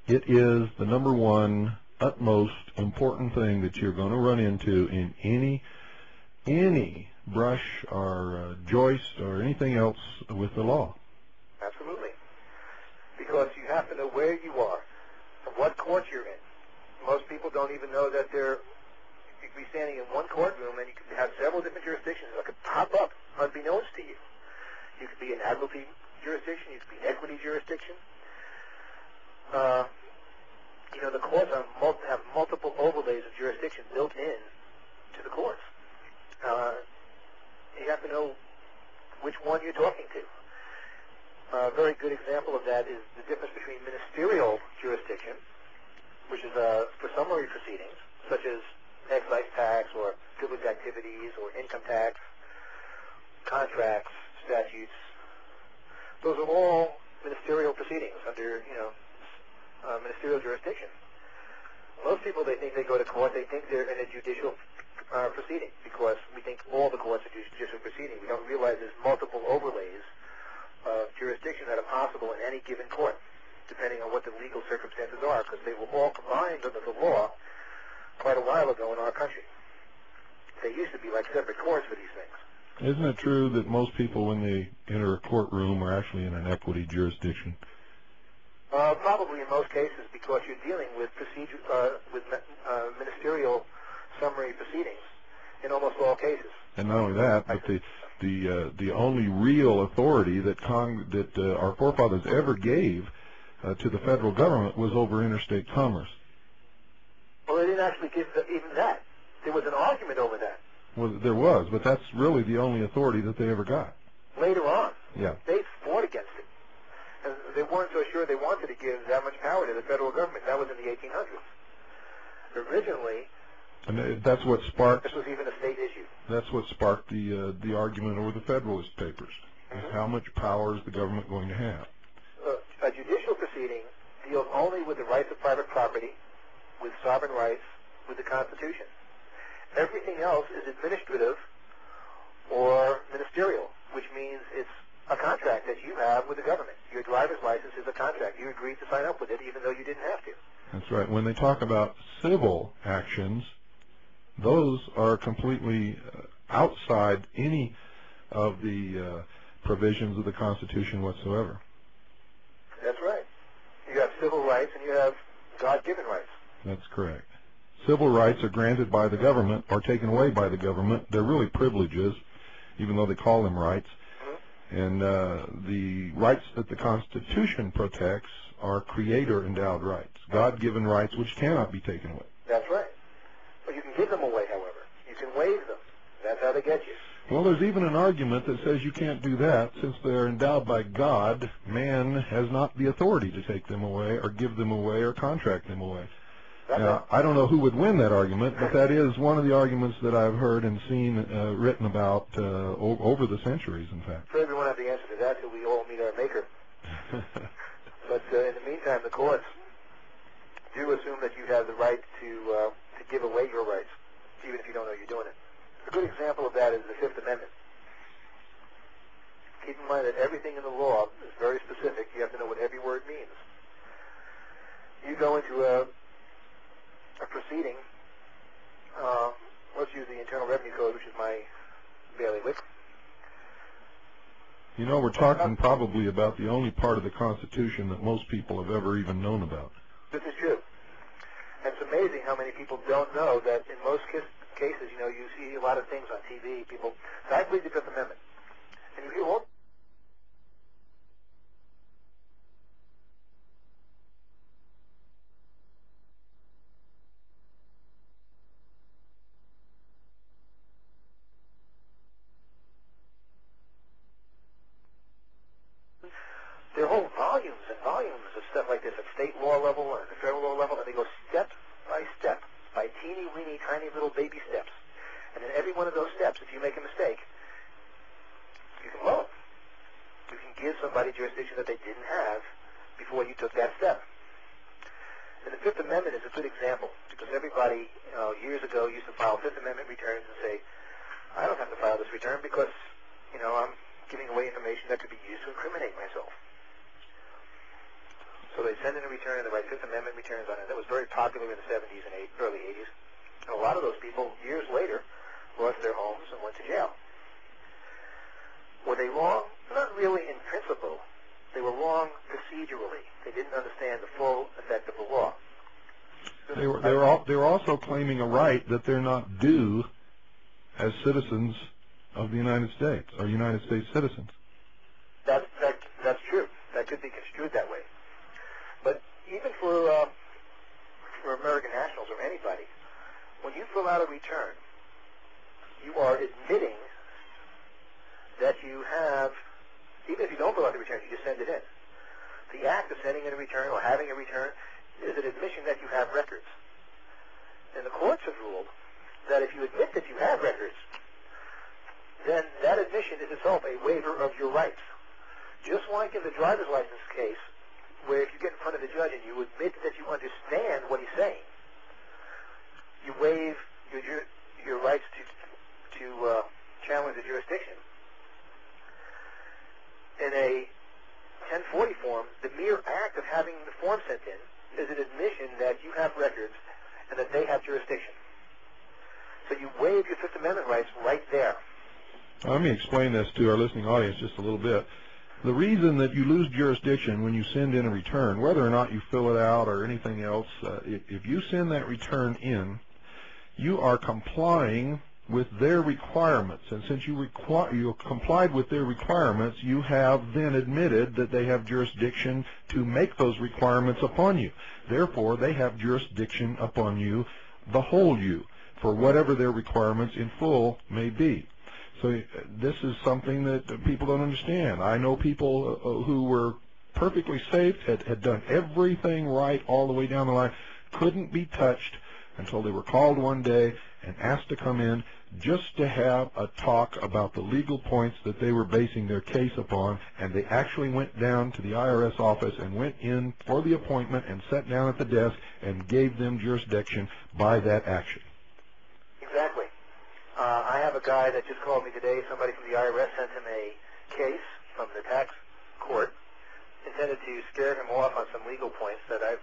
it is the number one utmost important thing that you're going to run into in any brush or joist or anything else with the law. Absolutely. Because you have to know where you are and what court you're in. Most people don't even know that you could be standing in one courtroom and you could have several different jurisdictions that could pop up unbeknownst to you. You could be an admiralty jurisdiction, you could be an equity jurisdiction. The courts have multiple overlays of jurisdiction built in to the courts. You have to know which one you're talking to. A very good example of that is the difference between ministerial jurisdiction, which is for summary proceedings, such as excise tax or privileged activities or income tax, contracts, statutes. Those are all ministerial proceedings under, ministerial jurisdiction. Most people, they think they go to court, they think they're in a judicial proceeding, because we think all the courts are judicial proceedings. We don't realize there's multiple overlays of jurisdiction that are possible in any given court, depending on what the legal circumstances are, because they were all combined under the law quite a while ago in our country. They used to be like separate courts for these things. Isn't it true that most people, when they enter a courtroom, are actually in an equity jurisdiction? Probably in most cases, because you're dealing with ministerial summary proceedings in almost all cases. And not only that, but the only real authority that our forefathers ever gave to the federal government was over interstate commerce. Well, they didn't actually give even that. There was an argument over that. Well, there was, but that's really the only authority that they ever got. Later on, yeah, they fought against it. And they weren't so sure they wanted to give that much power to the federal government. That was in the 1800s. Originally, and that's what sparked. This was even a state issue. That's what sparked the argument over the Federalist Papers. Is how much power is the government going to have? A judicial proceeding deals only with the rights of private property, with sovereign rights, with the Constitution. Everything else is administrative or ministerial, which means it's a contract that you have with the government. Your driver's license is a contract. You agreed to sign up with it even though you didn't have to. That's right. When they talk about civil actions, those are completely outside any of the provisions of the Constitution whatsoever. That's right. You have civil rights and you have God-given rights. That's correct. Civil rights are granted by the government or taken away by the government. They're really privileges, even though they call them rights. And the rights that the Constitution protects are creator-endowed rights, God-given rights which cannot be taken away. That's right. But you can give them away, however. You can waive them. That's how they get you. Well, there's even an argument that says you can't do that. Since they're endowed by God, man has not the authority to take them away or give them away or contract them away. Now, I don't know who would win that argument, but that is one of the arguments that I've heard and seen written about over the centuries, in fact. So everyone has the answer to that till we all meet our maker. But in the meantime, the courts do assume that you have the right to give away your rights, even if you don't know you're doing it. A good example of that is the Fifth Amendment. Keep in mind that everything in the law is very specific. You have to know what every word means. You go into a proceeding, let's use the Internal Revenue Code, which is my bailiwick. You know, we're talking probably about the only part of the Constitution that most people have ever even known about. This is true. And it's amazing how many people don't know that in most cases, you know, you see a lot of things on TV, people, so I believe the Fifth Amendment. And you hear all there are whole volumes and volumes of stuff like this at state law level and at the federal law level, and they go step by step, by teeny, weeny, tiny little baby steps. And in every one of those steps, if you make a mistake, you can blow it. You can give somebody jurisdiction that they didn't have before you took that step. And the Fifth Amendment is a good example, because everybody, years ago used to file Fifth Amendment returns and say, I don't have to file this return because, I'm giving away information that could be used to incriminate myself. So they send in a return and they write Fifth Amendment returns on it. That was very popular in the 70s and early 80s. And a lot of those people, years later, lost their homes and went to jail. Were they wrong? Not really in principle. They were wrong procedurally. They didn't understand the full effect of the law. They were also claiming a right that they're not due as citizens of the United States, or United States citizens. That's true. That could be construed that way. But even for American nationals or anybody, when you fill out a return, you are admitting that you have, even if you don't fill out the return, you just send it in. The act of sending in a return or having a return is an admission that you have records. And the courts have ruled that if you admit that you have records, then that admission is itself a waiver of your rights. Just like in the driver's license case, where if you get in front of the judge and you admit that you understand what he's saying, you waive your rights to challenge the jurisdiction. In a 1040 form, the mere act of having the form sent in is an admission that you have records and that they have jurisdiction. So you waive your Fifth Amendment rights right there. Let me explain this to our listening audience just a little bit. The reason that you lose jurisdiction when you send in a return, whether or not you fill it out or anything else, if you send that return in, you are complying with their requirements. And since you complied with their requirements, you have then admitted that they have jurisdiction to make those requirements upon you. Therefore, they have jurisdiction upon you, the whole you, for whatever their requirements in full may be. So this is something that people don't understand. I know people who were perfectly safe, had done everything right all the way down the line, couldn't be touched until they were called one day and asked to come in just to have a talk about the legal points that they were basing their case upon, and they actually went down to the IRS office and went in for the appointment and sat down at the desk and gave them jurisdiction by that action. Exactly. I have a guy that just called me today. Somebody from the IRS sent him a case from the tax court intended to scare him off on some legal points that I've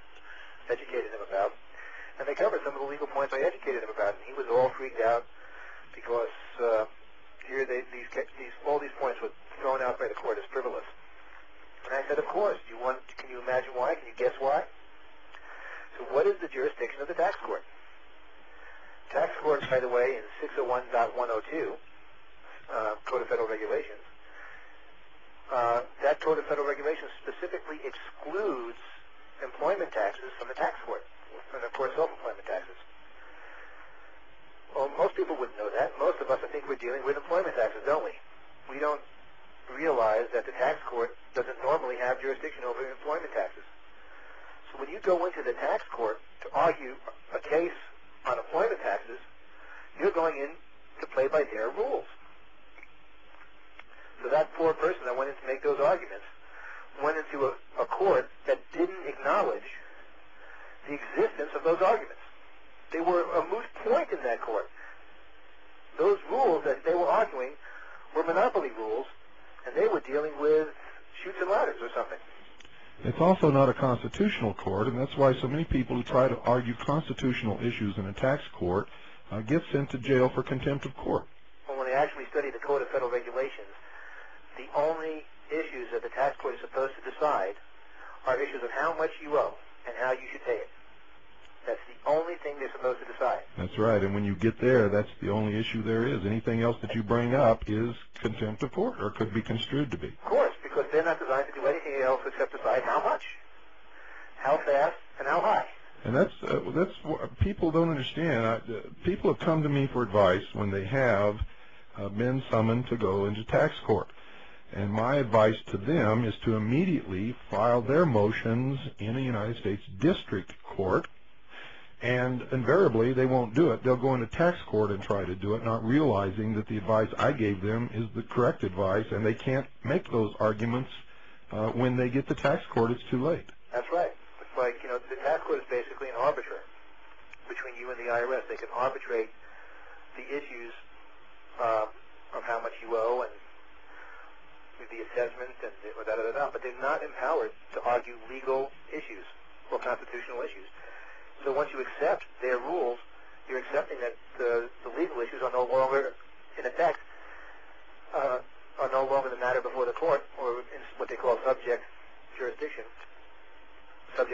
educated him about. And they covered some of the legal points I educated him about, and he was all freaked out because here all these points were thrown out by the court as frivolous. And I said, of course. Can you imagine why? Can you guess why? So what is the jurisdiction of the tax court? Tax court, by the way, in 601.102, Code of Federal Regulations, that Code of Federal Regulations specifically excludes employment taxes from the tax court, and of course self-employment taxes. Well, most people wouldn't know that. Most of us, I think, we're dealing with employment taxes, don't we? We don't realize that the tax court doesn't normally have jurisdiction over employment taxes. So when you go into the tax court to argue a case on employment taxes, you're going in to play by their rules. So that poor person that went in to make those arguments went into a court that didn't acknowledge the existence of those arguments. They were a moot point in that court. Those rules that they were arguing were monopoly rules, and they were dealing with chutes and ladders or something. It's also not a constitutional court, and that's why so many people who try to argue constitutional issues in a tax court get sent to jail for contempt of court. Well, when they actually study the Code of Federal Regulations, the only issues that the tax court is supposed to decide are issues of how much you owe and how you should pay it. That's the only thing they're supposed to decide. That's right, and when you get there, that's the only issue there is. Anything else that you bring up is contempt of court, or could be construed to be. Of course, because they're not designed to do anything else except decide how much, how fast, and how high. And that's what people don't understand. People have come to me for advice when they have been summoned to go into tax court. And my advice to them is to immediately file their motions in a United States District Court. And invariably, they won't do it. They'll go into tax court and try to do it, not realizing that the advice I gave them is the correct advice, and they can't make those arguments when they get to tax court. It's too late. That's right. It's like, the tax court is basically an arbiter between you and the IRS. They can arbitrate the issues of how much you owe and the assessment and da-da-da-da, but they're not empowered to argue legal issues or constitutional issues. So once you accept their rules, you're accepting that the legal issues are no longer, in effect, are no longer the matter before the court, or in what they call subject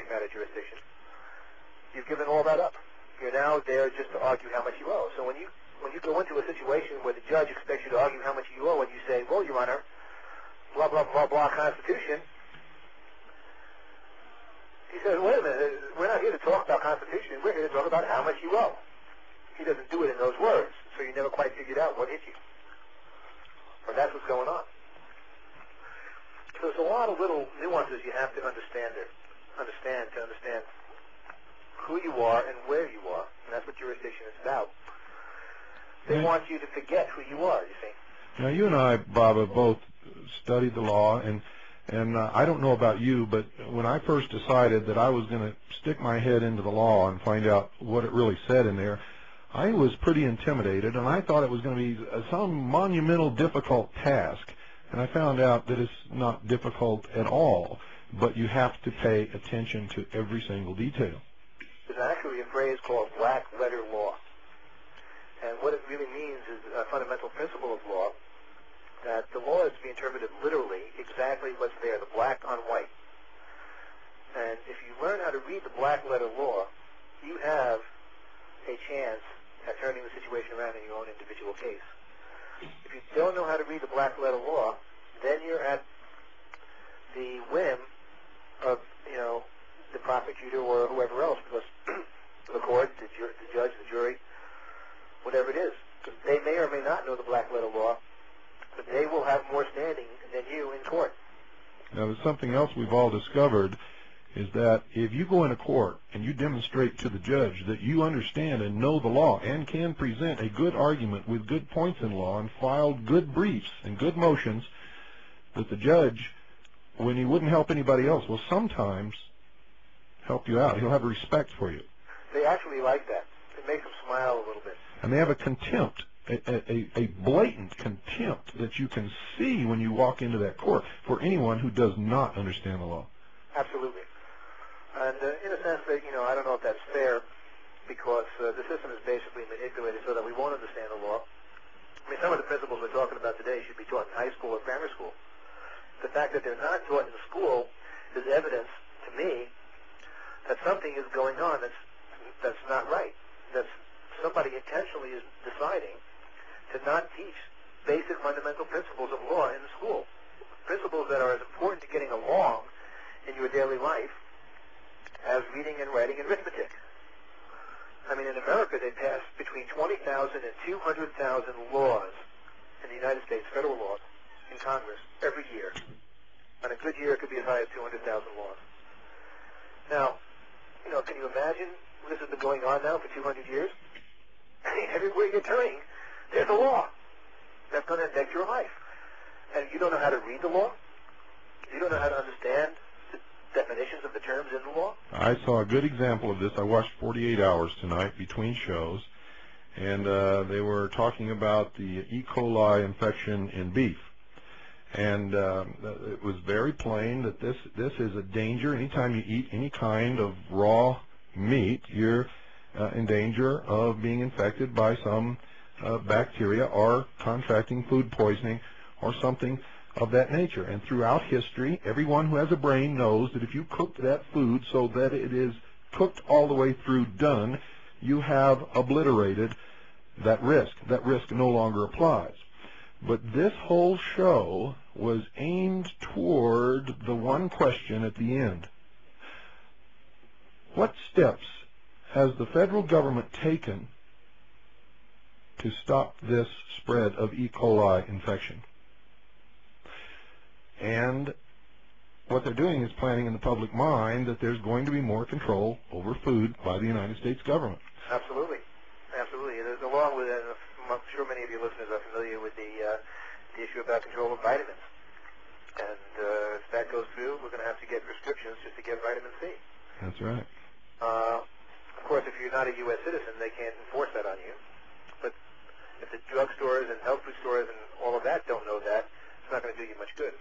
matter jurisdiction. You've given all that up. You're now there just to argue how much you owe. So when you go into a situation where the judge expects you to argue how much you owe, and you say, well, Your Honor, blah, blah, blah, blah, Constitution, he says, wait a minute, we're not here to talk about Constitution, we're here to talk about how much you owe. He doesn't do it in those words, so you never quite figured out what hit you. But that's what's going on. So there's a lot of little nuances you have to understand who you are and where you are, and that's what jurisdiction is about. They want you to forget who you are, you see. Now, you and I, Bob, have both studied the law, and I don't know about you, but when I first decided that I was going to stick my head into the law and find out what it really said in there, I was pretty intimidated, and I thought it was going to be some monumental, difficult task. And I found out that it's not difficult at all, but you have to pay attention to every single detail. There's actually a phrase called black letter law. And what it really means is a fundamental principle of law, that the law is to be interpreted literally, exactly what's there, the black on white. And if you learn how to read the black letter law, you have a chance at turning the situation around in your own individual case. If you don't know how to read the black letter law, then you're at the whim of, the prosecutor or whoever else, because the court, the judge, the jury, whatever it is. They may or may not know the black letter law, but they will have more standing than you in court. Now, there's something else we've all discovered, is that if you go into court and you demonstrate to the judge that you understand and know the law and can present a good argument with good points in law and filed good briefs and good motions, that the judge, when he wouldn't help anybody else, will sometimes help you out. He'll have respect for you. They actually like that. It makes them smile a little bit. And they have a contempt, a blatant contempt that you can see when you walk into that court for anyone who does not understand the law. Absolutely. And in a sense, I don't know if that's fair, because the system is basically manipulated so that we won't understand the law. I mean, some of the principles we're talking about today should be taught in high school or grammar school. The fact that they're not taught in school is evidence to me that something is going on that's not right. That somebody intentionally is deciding to not teach basic fundamental principles of law in the school. principles that are as important to getting along in your daily life as reading and writing and arithmetic. I mean, in America, they pass between 20,000 and 200,000 laws in the United States, federal laws, in Congress every year. On a good year, it could be as high as 200,000 laws. Now, can you imagine this has been going on now for 200 years? I mean, everywhere you're turning, there's a law that's going to affect your life. And you don't know how to read the law? You don't know how to understand the definitions of the terms in the law? I saw a good example of this. I watched 48 Hours tonight between shows, and they were talking about the E. coli infection in beef. And it was very plain that this is a danger. Anytime you eat any kind of raw meat, you're in danger of being infected by some bacteria or contracting food poisoning or something of that nature. And throughout history, everyone who has a brain knows that if you cook that food so that it is cooked all the way through done, you have obliterated that risk. That risk no longer applies. But this whole show was aimed toward the one question at the end. What steps has the federal government taken to stop this spread of E. coli infection? And what they're doing is planting in the public mind that there's going to be more control over food by the United States government. Absolutely. Absolutely. Along with it, I'm sure many of your listeners are familiar with the issue about control of vitamins. And if that goes through, we're going to have to get prescriptions just to get vitamin C. That's right. Of course, if you're not a U.S. citizen, they can't enforce that on you. But if the drugstores and health food stores and all of that don't know that, it's not going to do you much good.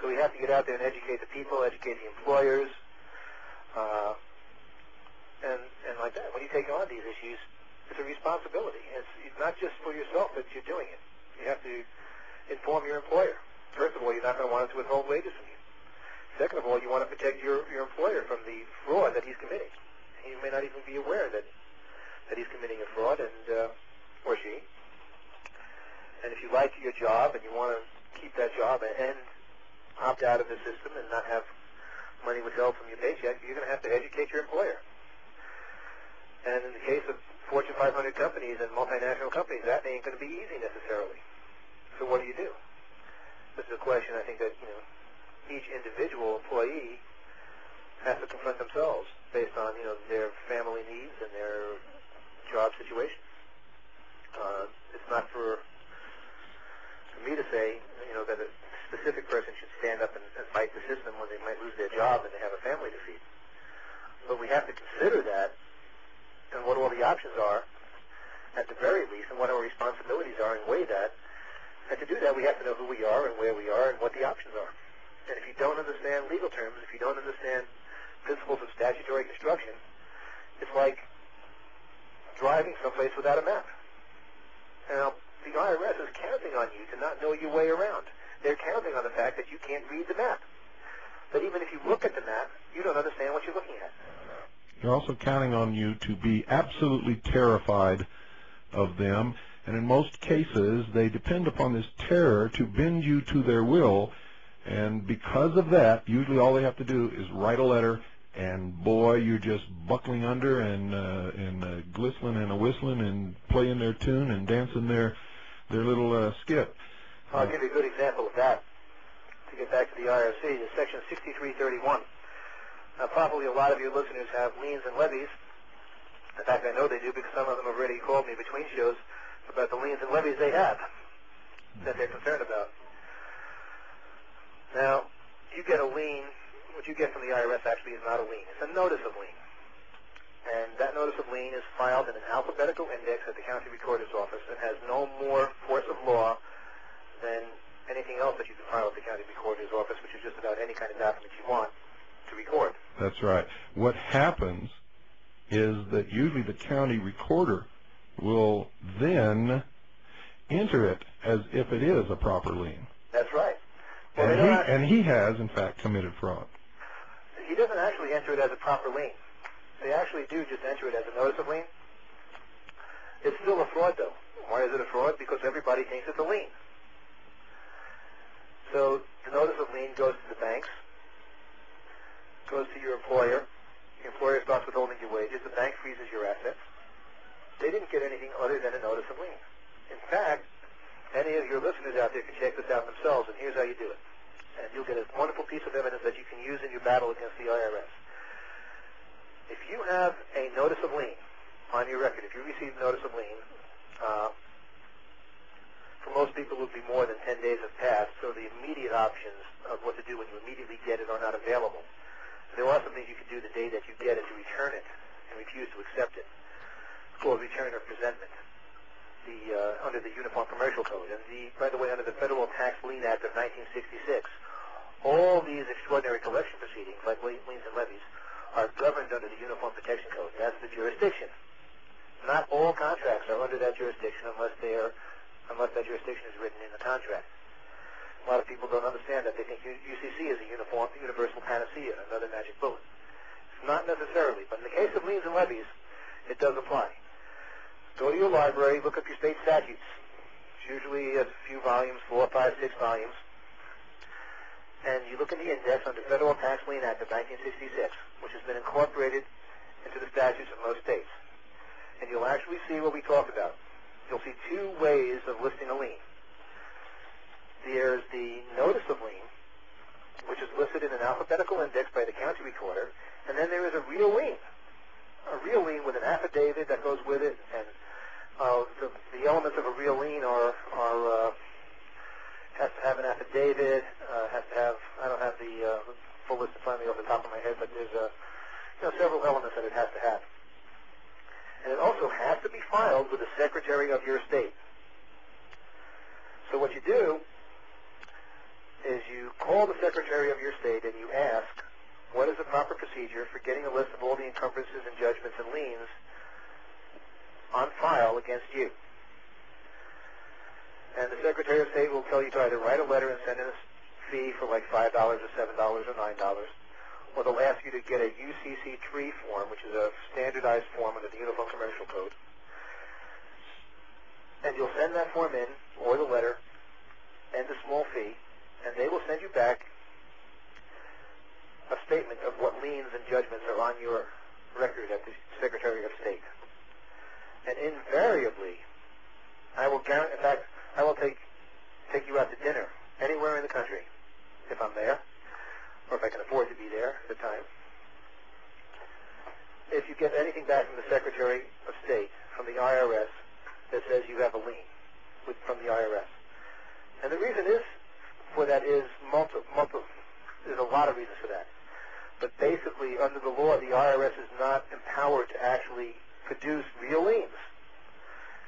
So we have to get out there and educate the people, educate the employers, and like that. When you take on these issues, it's a responsibility. It's not just for yourself that you're doing it. You have to inform your employer. First of all, you're not going to want to withhold wages from you. Second of all, you want to protect your employer from the fraud that he's committing. He may not even be aware that he's committing a fraud, and or she. And if you like your job and you want to keep that job and opt out of the system and not have money withheld from your paycheck, you're going to have to educate your employer. And in the case of Fortune 500 companies and multinational companies, that ain't going to be easy necessarily. So what do you do? This is a question I think that each individual employee has to confront themselves based on their family needs and their job situation. It's not for me to say that a specific person should stand up and fight the system when they might lose their job and they have a family to feed. But we have to consider that and what all the options are at the very least and what our responsibilities are and weigh that. And to do that, we have to know who we are and where we are and what the options are. And if you don't understand legal terms, if you don't understand principles of statutory construction, it's like driving someplace without a map. Now, the IRS is counting on you to not know your way around. They're counting on the fact that you can't read the map. But even if you look at the map, you don't understand what you're looking at. They're also counting on you to be absolutely terrified of them, and in most cases, they depend upon this terror to bend you to their will, and because of that, usually all they have to do is write a letter, and boy, you're just buckling under and glistening and whistling and playing their tune and dancing their little skip. I'll give you a good example of that. To get back to the IRC, is Section 6331. Now, probably a lot of your listeners have liens and levies. In fact, I know they do because some of them have already called me between shows about the liens and levies they have that they're concerned about. Now, you get a lien. What you get from the IRS actually is not a lien. It's a notice of lien. And that notice of lien is filed in an alphabetical index at the county recorder's office and has no more force of law than anything else that you can file at the county recorder's office, which is just about any kind of document you want to record. That's right. What happens is that usually the county recorder will then enter it as if it is a proper lien. That's right. Well, and he has, in fact, committed fraud. He doesn't actually enter it as a proper lien. They actually do just enter it as a notice of lien. It's still a fraud, though. Why is it a fraud? Because everybody thinks it's a lien. So the notice of lien goes to the banks, goes to your employer. The employer starts withholding your wages. The bank freezes your assets. They didn't get anything other than a notice of lien. In fact, any of your listeners out there can check this out themselves, and here's how you do it. And you'll get a wonderful piece of evidence that you can use in your battle against the IRS. If you have a notice of lien on your record, if you receive notice of lien, for most people it would be more than 10 days have passed, so the immediate options of what to do when you immediately get it are not available. There are some things you can do the day that you get it to return it and refuse to accept it. It's called return or presentment under the Uniform Commercial Code. And by the way, under the Federal Tax Lien Act of 1966, all these extraordinary collection proceedings, like liens and levies, are governed under the Uniform Protection Code. That's the jurisdiction. Not all contracts are under that jurisdiction unless that jurisdiction is written in the contract. A lot of people don't understand that. They think UCC is a universal panacea, another magic bullet. It's not necessarily, but in the case of liens and levies, it does apply. Go to your library, look up your state statutes. It's usually a few volumes, 4, 5, 6 volumes. And you look in the index under Federal Tax Lien Act of 1966, which has been incorporated into the statutes of most states. And you'll actually see what we talked about. You'll see two ways of listing a lien. There's the notice of lien, which is listed in an alphabetical index by the county recorder, and then there is a real lien with an affidavit that goes with it, and the elements of a real lien are has to have an affidavit, has to have, I don't have the full list in front of me off the top of my head, but there's several elements that it has to have. And it also has to be filed with the Secretary of your state. So what you do is you call the Secretary of your state and you ask, what is the proper procedure for getting a list of all the encumbrances and judgments and liens on file against you? And the Secretary of State will tell you to either write a letter and send in a fee for like $5 or $7 or $9, or they'll ask you to get a UCC-3 form, which is a standardized form under the Uniform Commercial Code. And you'll send that form in, or the letter, and a small fee, and they will send you back a statement of what liens and judgments are on your record at the Secretary of State. And invariably, I will take you out to dinner anywhere in the country, if I'm there, or if I can afford to be there at the time. If you get anything back from the Secretary of State, from the IRS, that says you have a lien from the IRS. And the reason for that is there's a lot of reasons for that. But basically, under the law, the IRS is not empowered to actually produce real liens.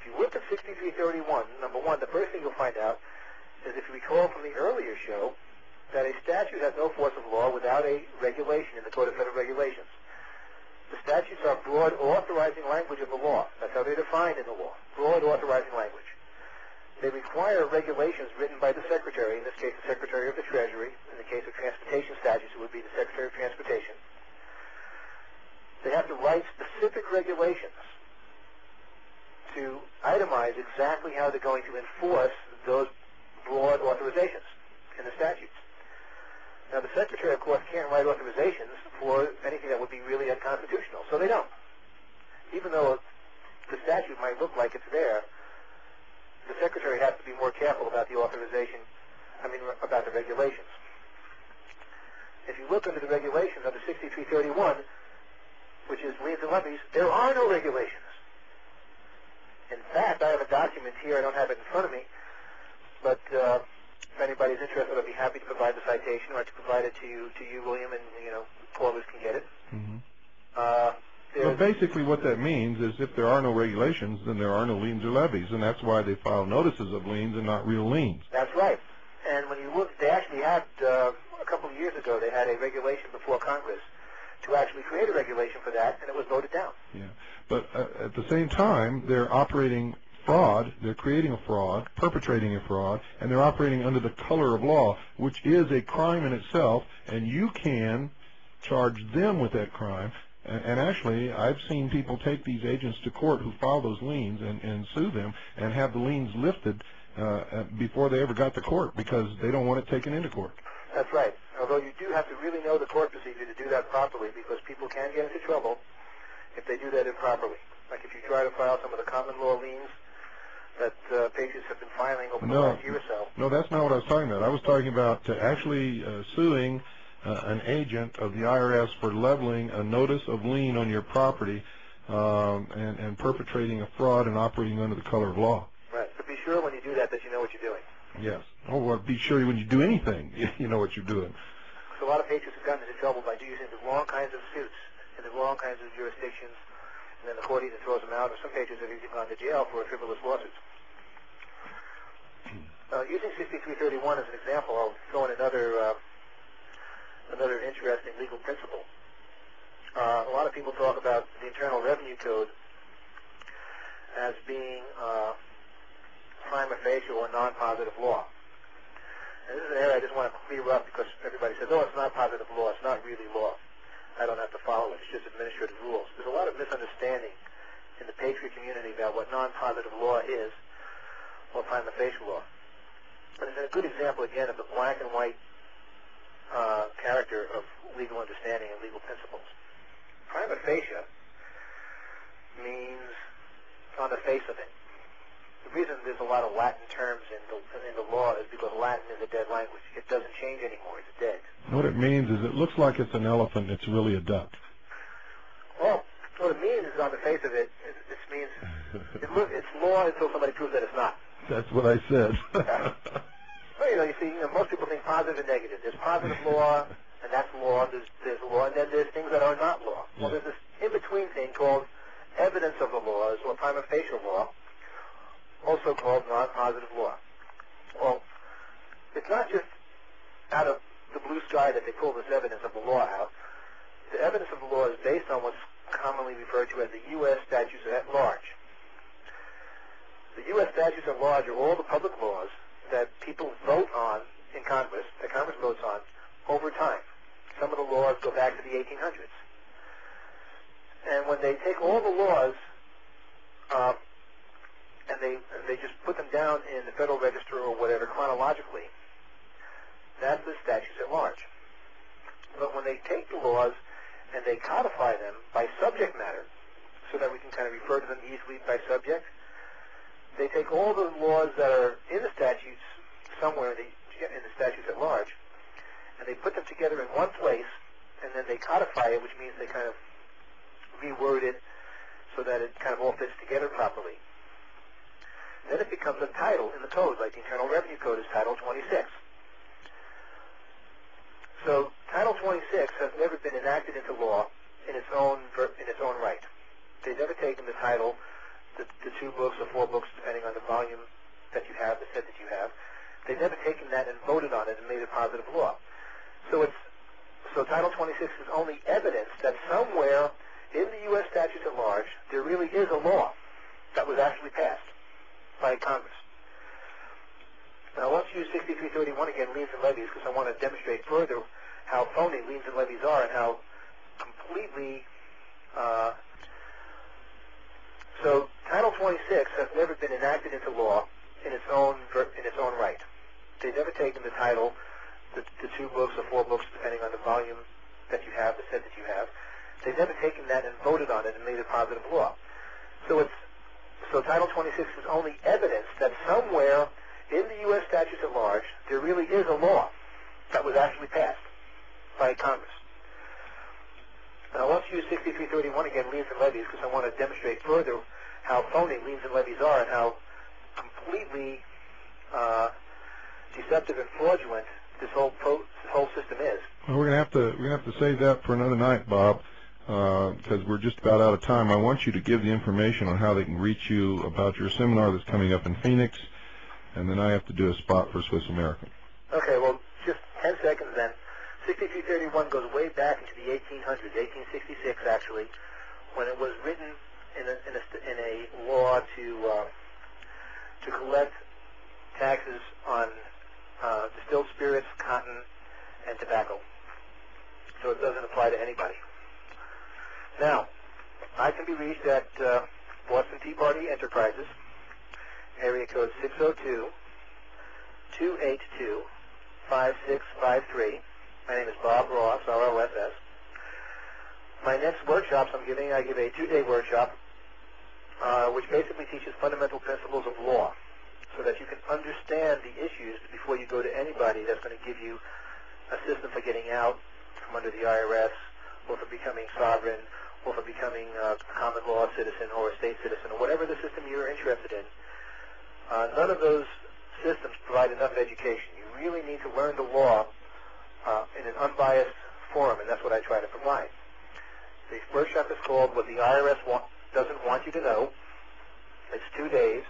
If you look at 6331, number one, the first thing you'll find out is, if you recall from the earlier show, that a statute has no force of law without a regulation in the Code of Federal Regulations. The statutes are broad authorizing language of the law. That's how they're defined in the law, broad authorizing language. They require regulations written by the Secretary, in this case the Secretary of the Treasury. In the case of transportation statutes, it would be the Secretary of Transportation. They have to write specific regulations to itemize exactly how they're going to enforce those broad authorizations in the statutes. Now, the Secretary, of course, can't write authorizations for anything that would be really unconstitutional, so they don't. Even though the statute might look like it's there, the Secretary has to be more careful about the about the regulations. If you look under the regulations under 6331, which is liens and levies, there are no regulations. In fact, I have a document here. I don't have it in front of me, but if anybody's interested, I'd be happy to provide the citation, or to provide it to you, William, and callers can get it. Mm-hmm. Well, basically what that means is, if there are no regulations, then there are no liens or levies, and that's why they file notices of liens and not real liens. That's right. And when you look, they actually had, a couple of years ago, they had a regulation before Congress to actually create a regulation for that, and it was voted down. Yeah, but at the same time, they're operating fraud, they're creating a fraud, perpetrating a fraud, and they're operating under the color of law, which is a crime in itself, and you can charge them with that crime. And actually, I've seen people take these agents to court who file those liens and sue them and have the liens lifted before they ever got to court because they don't want it taken into court. That's right. Although you do have to really know the court procedure to do that properly, because people can get into trouble if they do that improperly. Like if you try to file some of the common law liens that patriots have been filing over the last year or so. No, that's not what I was talking about. I was talking about actually suing an agent of the IRS for leveling a notice of lien on your property and perpetrating a fraud and operating under the color of law. Right. So be sure when you do that you know what you're doing. Yes. Oh, well, be sure when you do anything, you know what you're doing. So a lot of patriots have gotten into trouble by using the wrong kinds of suits in the wrong kinds of jurisdictions, and then the court either throws them out, or some patriots have even gone to jail for frivolous lawsuits. Using 6331 as an example, I'll throw in another interesting legal principle. A lot of people talk about the Internal Revenue Code as being prima facie or non-positive law. And this is an area I just want to clear up, because everybody says, oh, it's not positive law, it's not really law. I don't have to follow it, it's just administrative rules. There's a lot of misunderstanding in the patriot community about what non-positive law is, or prima facie law. And it's a good example, again, of the black and white character of legal understanding and legal principles. Prima facie means on the face of it. The reason there's a lot of Latin terms in the law is because Latin is a dead language. It doesn't change anymore. It's dead. What it means is it looks like it's an elephant. It's really a duck. Well, what it means is on the face of it, it means it's law until somebody proves that it's not. That's what I said. Well, you see, most people think positive and negative. There's positive law, and that's law. There's law, and then there's things that are not law. Well, there's this in-between thing called evidence of the laws, or prima facie law, also called non-positive law. Well, it's not just out of the blue sky that they pull this evidence of the law out. The evidence of the law is based on what's commonly referred to as the U.S. statutes at large. The U.S. statutes at large are all the public laws that people vote on in Congress, that Congress votes on, over time. Some of the laws go back to the 1800s. And when they take all the laws and they just put them down in the Federal Register or whatever chronologically, that's the statutes at large. But when they take the laws and they codify them by subject matter, so that we can kind of refer to them easily by subject, they take all the laws that are in the statutes somewhere in the statutes at large, and they put them together in one place, and then they codify it, which means they kind of reword it so that it kind of all fits together properly. Then it becomes a title in the code, like the Internal Revenue Code is Title 26. So Title 26 has never been enacted into law in its own right. They've never taken the title, the 2 books or 4 books, depending on the volume that you have, the set that you have. They've never taken that and voted on it and made it positive law. So Title 26 is only evidence that somewhere in the U.S. statutes at large, there really is a law that was actually passed by Congress. Now, let's use 6331 again, liens and levies, because I want to demonstrate further how phony liens and levies are and how completely... So Title 26 has never been enacted into law in its own right. They've never taken the title, the 2 books or 4 books, depending on the volume that you have, the set that you have. They've never taken that and voted on it and made it positive law. So Title 26 is only evidence that somewhere in the U.S. statutes at large, there really is a law that was actually passed by Congress. Now, let's use 6331 again, liens and levies, because I want to demonstrate further how phony liens and levies are and how completely deceptive and fraudulent this whole system is. Well, we're gonna have to save that for another night, Bob, because we're just about out of time. I want you to give the information on how they can reach you about your seminar that's coming up in Phoenix, and then I have to do a spot for Swiss American. Okay, well, just 10 seconds then. 6331 goes way back into the 1800s, 1866 actually, when it was written in a law to collect taxes on distilled spirits, cotton, and tobacco. So it doesn't apply to anybody. Now, I can be reached at Boston Tea Party Enterprises, area code 602 282-5653. My name is Bob Ross, R-O-S-S. My next workshops I give a 2-day workshop, which basically teaches fundamental principles of law, so that you can understand the issues before you go to anybody that's going to give you a system for getting out from under the IRS, or for becoming sovereign, or for becoming a common law citizen or a state citizen, or whatever the system you're interested in. None of those systems provide enough education. You really need to learn the law in an unbiased forum, and that's what I try to provide. The workshop is called What the IRS Doesn't Want You to Know. It's 2 days,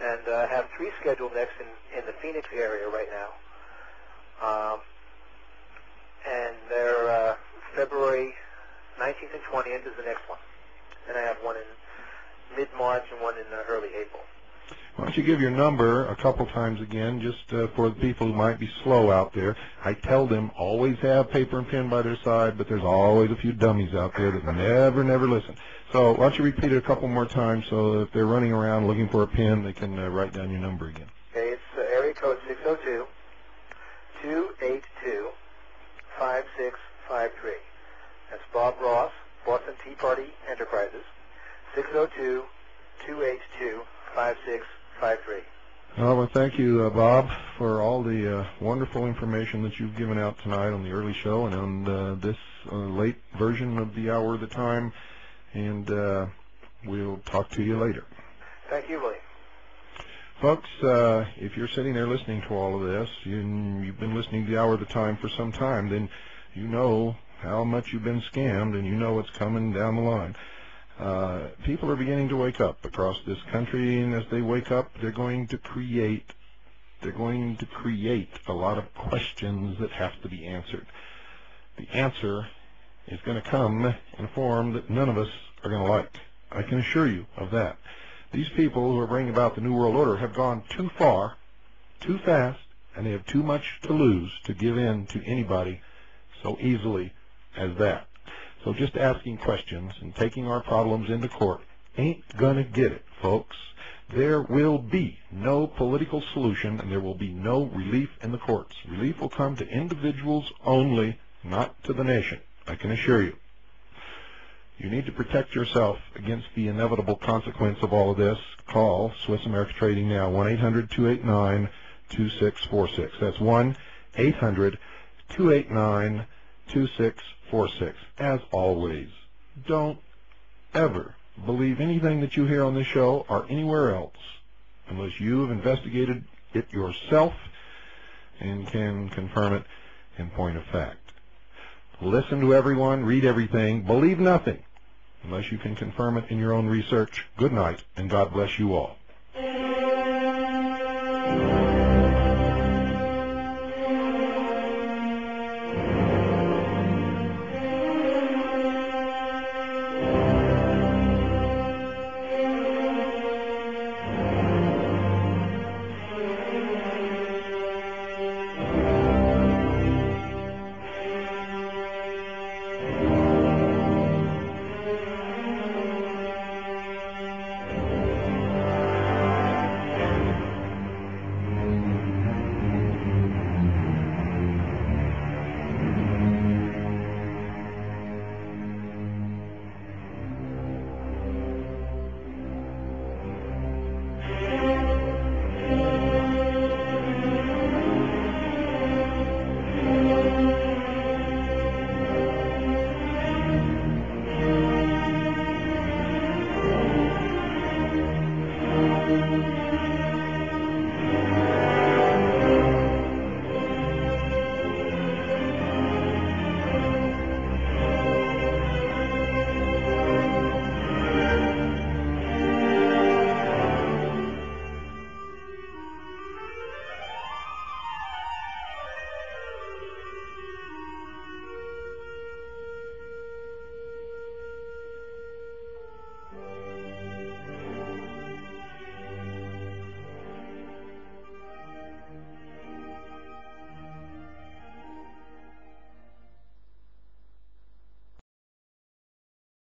and I have 3 scheduled next in the Phoenix area right now. And they're February 19th and 20th is the next one. And I have one in mid-March and one in early April. Why don't you give your number a couple times again, just for the people who might be slow out there. I tell them always have paper and pen by their side, but there's always a few dummies out there that never listen. So why don't you repeat it a couple more times so if they're running around looking for a pen, they can write down your number again. Okay, it's area code 602-282-5653. That's Bob Ross, Boston Tea Party Enterprises, 602-282-5653. Well, thank you, Bob, for all the wonderful information that you've given out tonight on the early show and on this late version of the Hour of the Time, and we'll talk to you later. Thank you, William. Folks, if you're sitting there listening to all of this, you've been listening to the Hour of the Time for some time, then you know how much you've been scammed, and you know what's coming down the line. People are beginning to wake up across this country, and as they wake up, they're going to create a lot of questions that have to be answered. The answer is going to come in a form that none of us are going to like. I can assure you of that. These people who are bringing about the New World Order have gone too far, too fast, and they have too much to lose to give in to anybody so easily as that. So just asking questions and taking our problems into court ain't going to get it, folks. There will be no political solution, and there will be no relief in the courts. Relief will come to individuals only, not to the nation, I can assure you. You need to protect yourself against the inevitable consequence of all of this. Call Swiss America Trading now, 1-800-289-2646. That's 1-800-289-2646. As always, don't ever believe anything that you hear on this show or anywhere else unless you have investigated it yourself and can confirm it in point of fact. Listen to everyone, read everything, believe nothing unless you can confirm it in your own research. Good night, and God bless you all.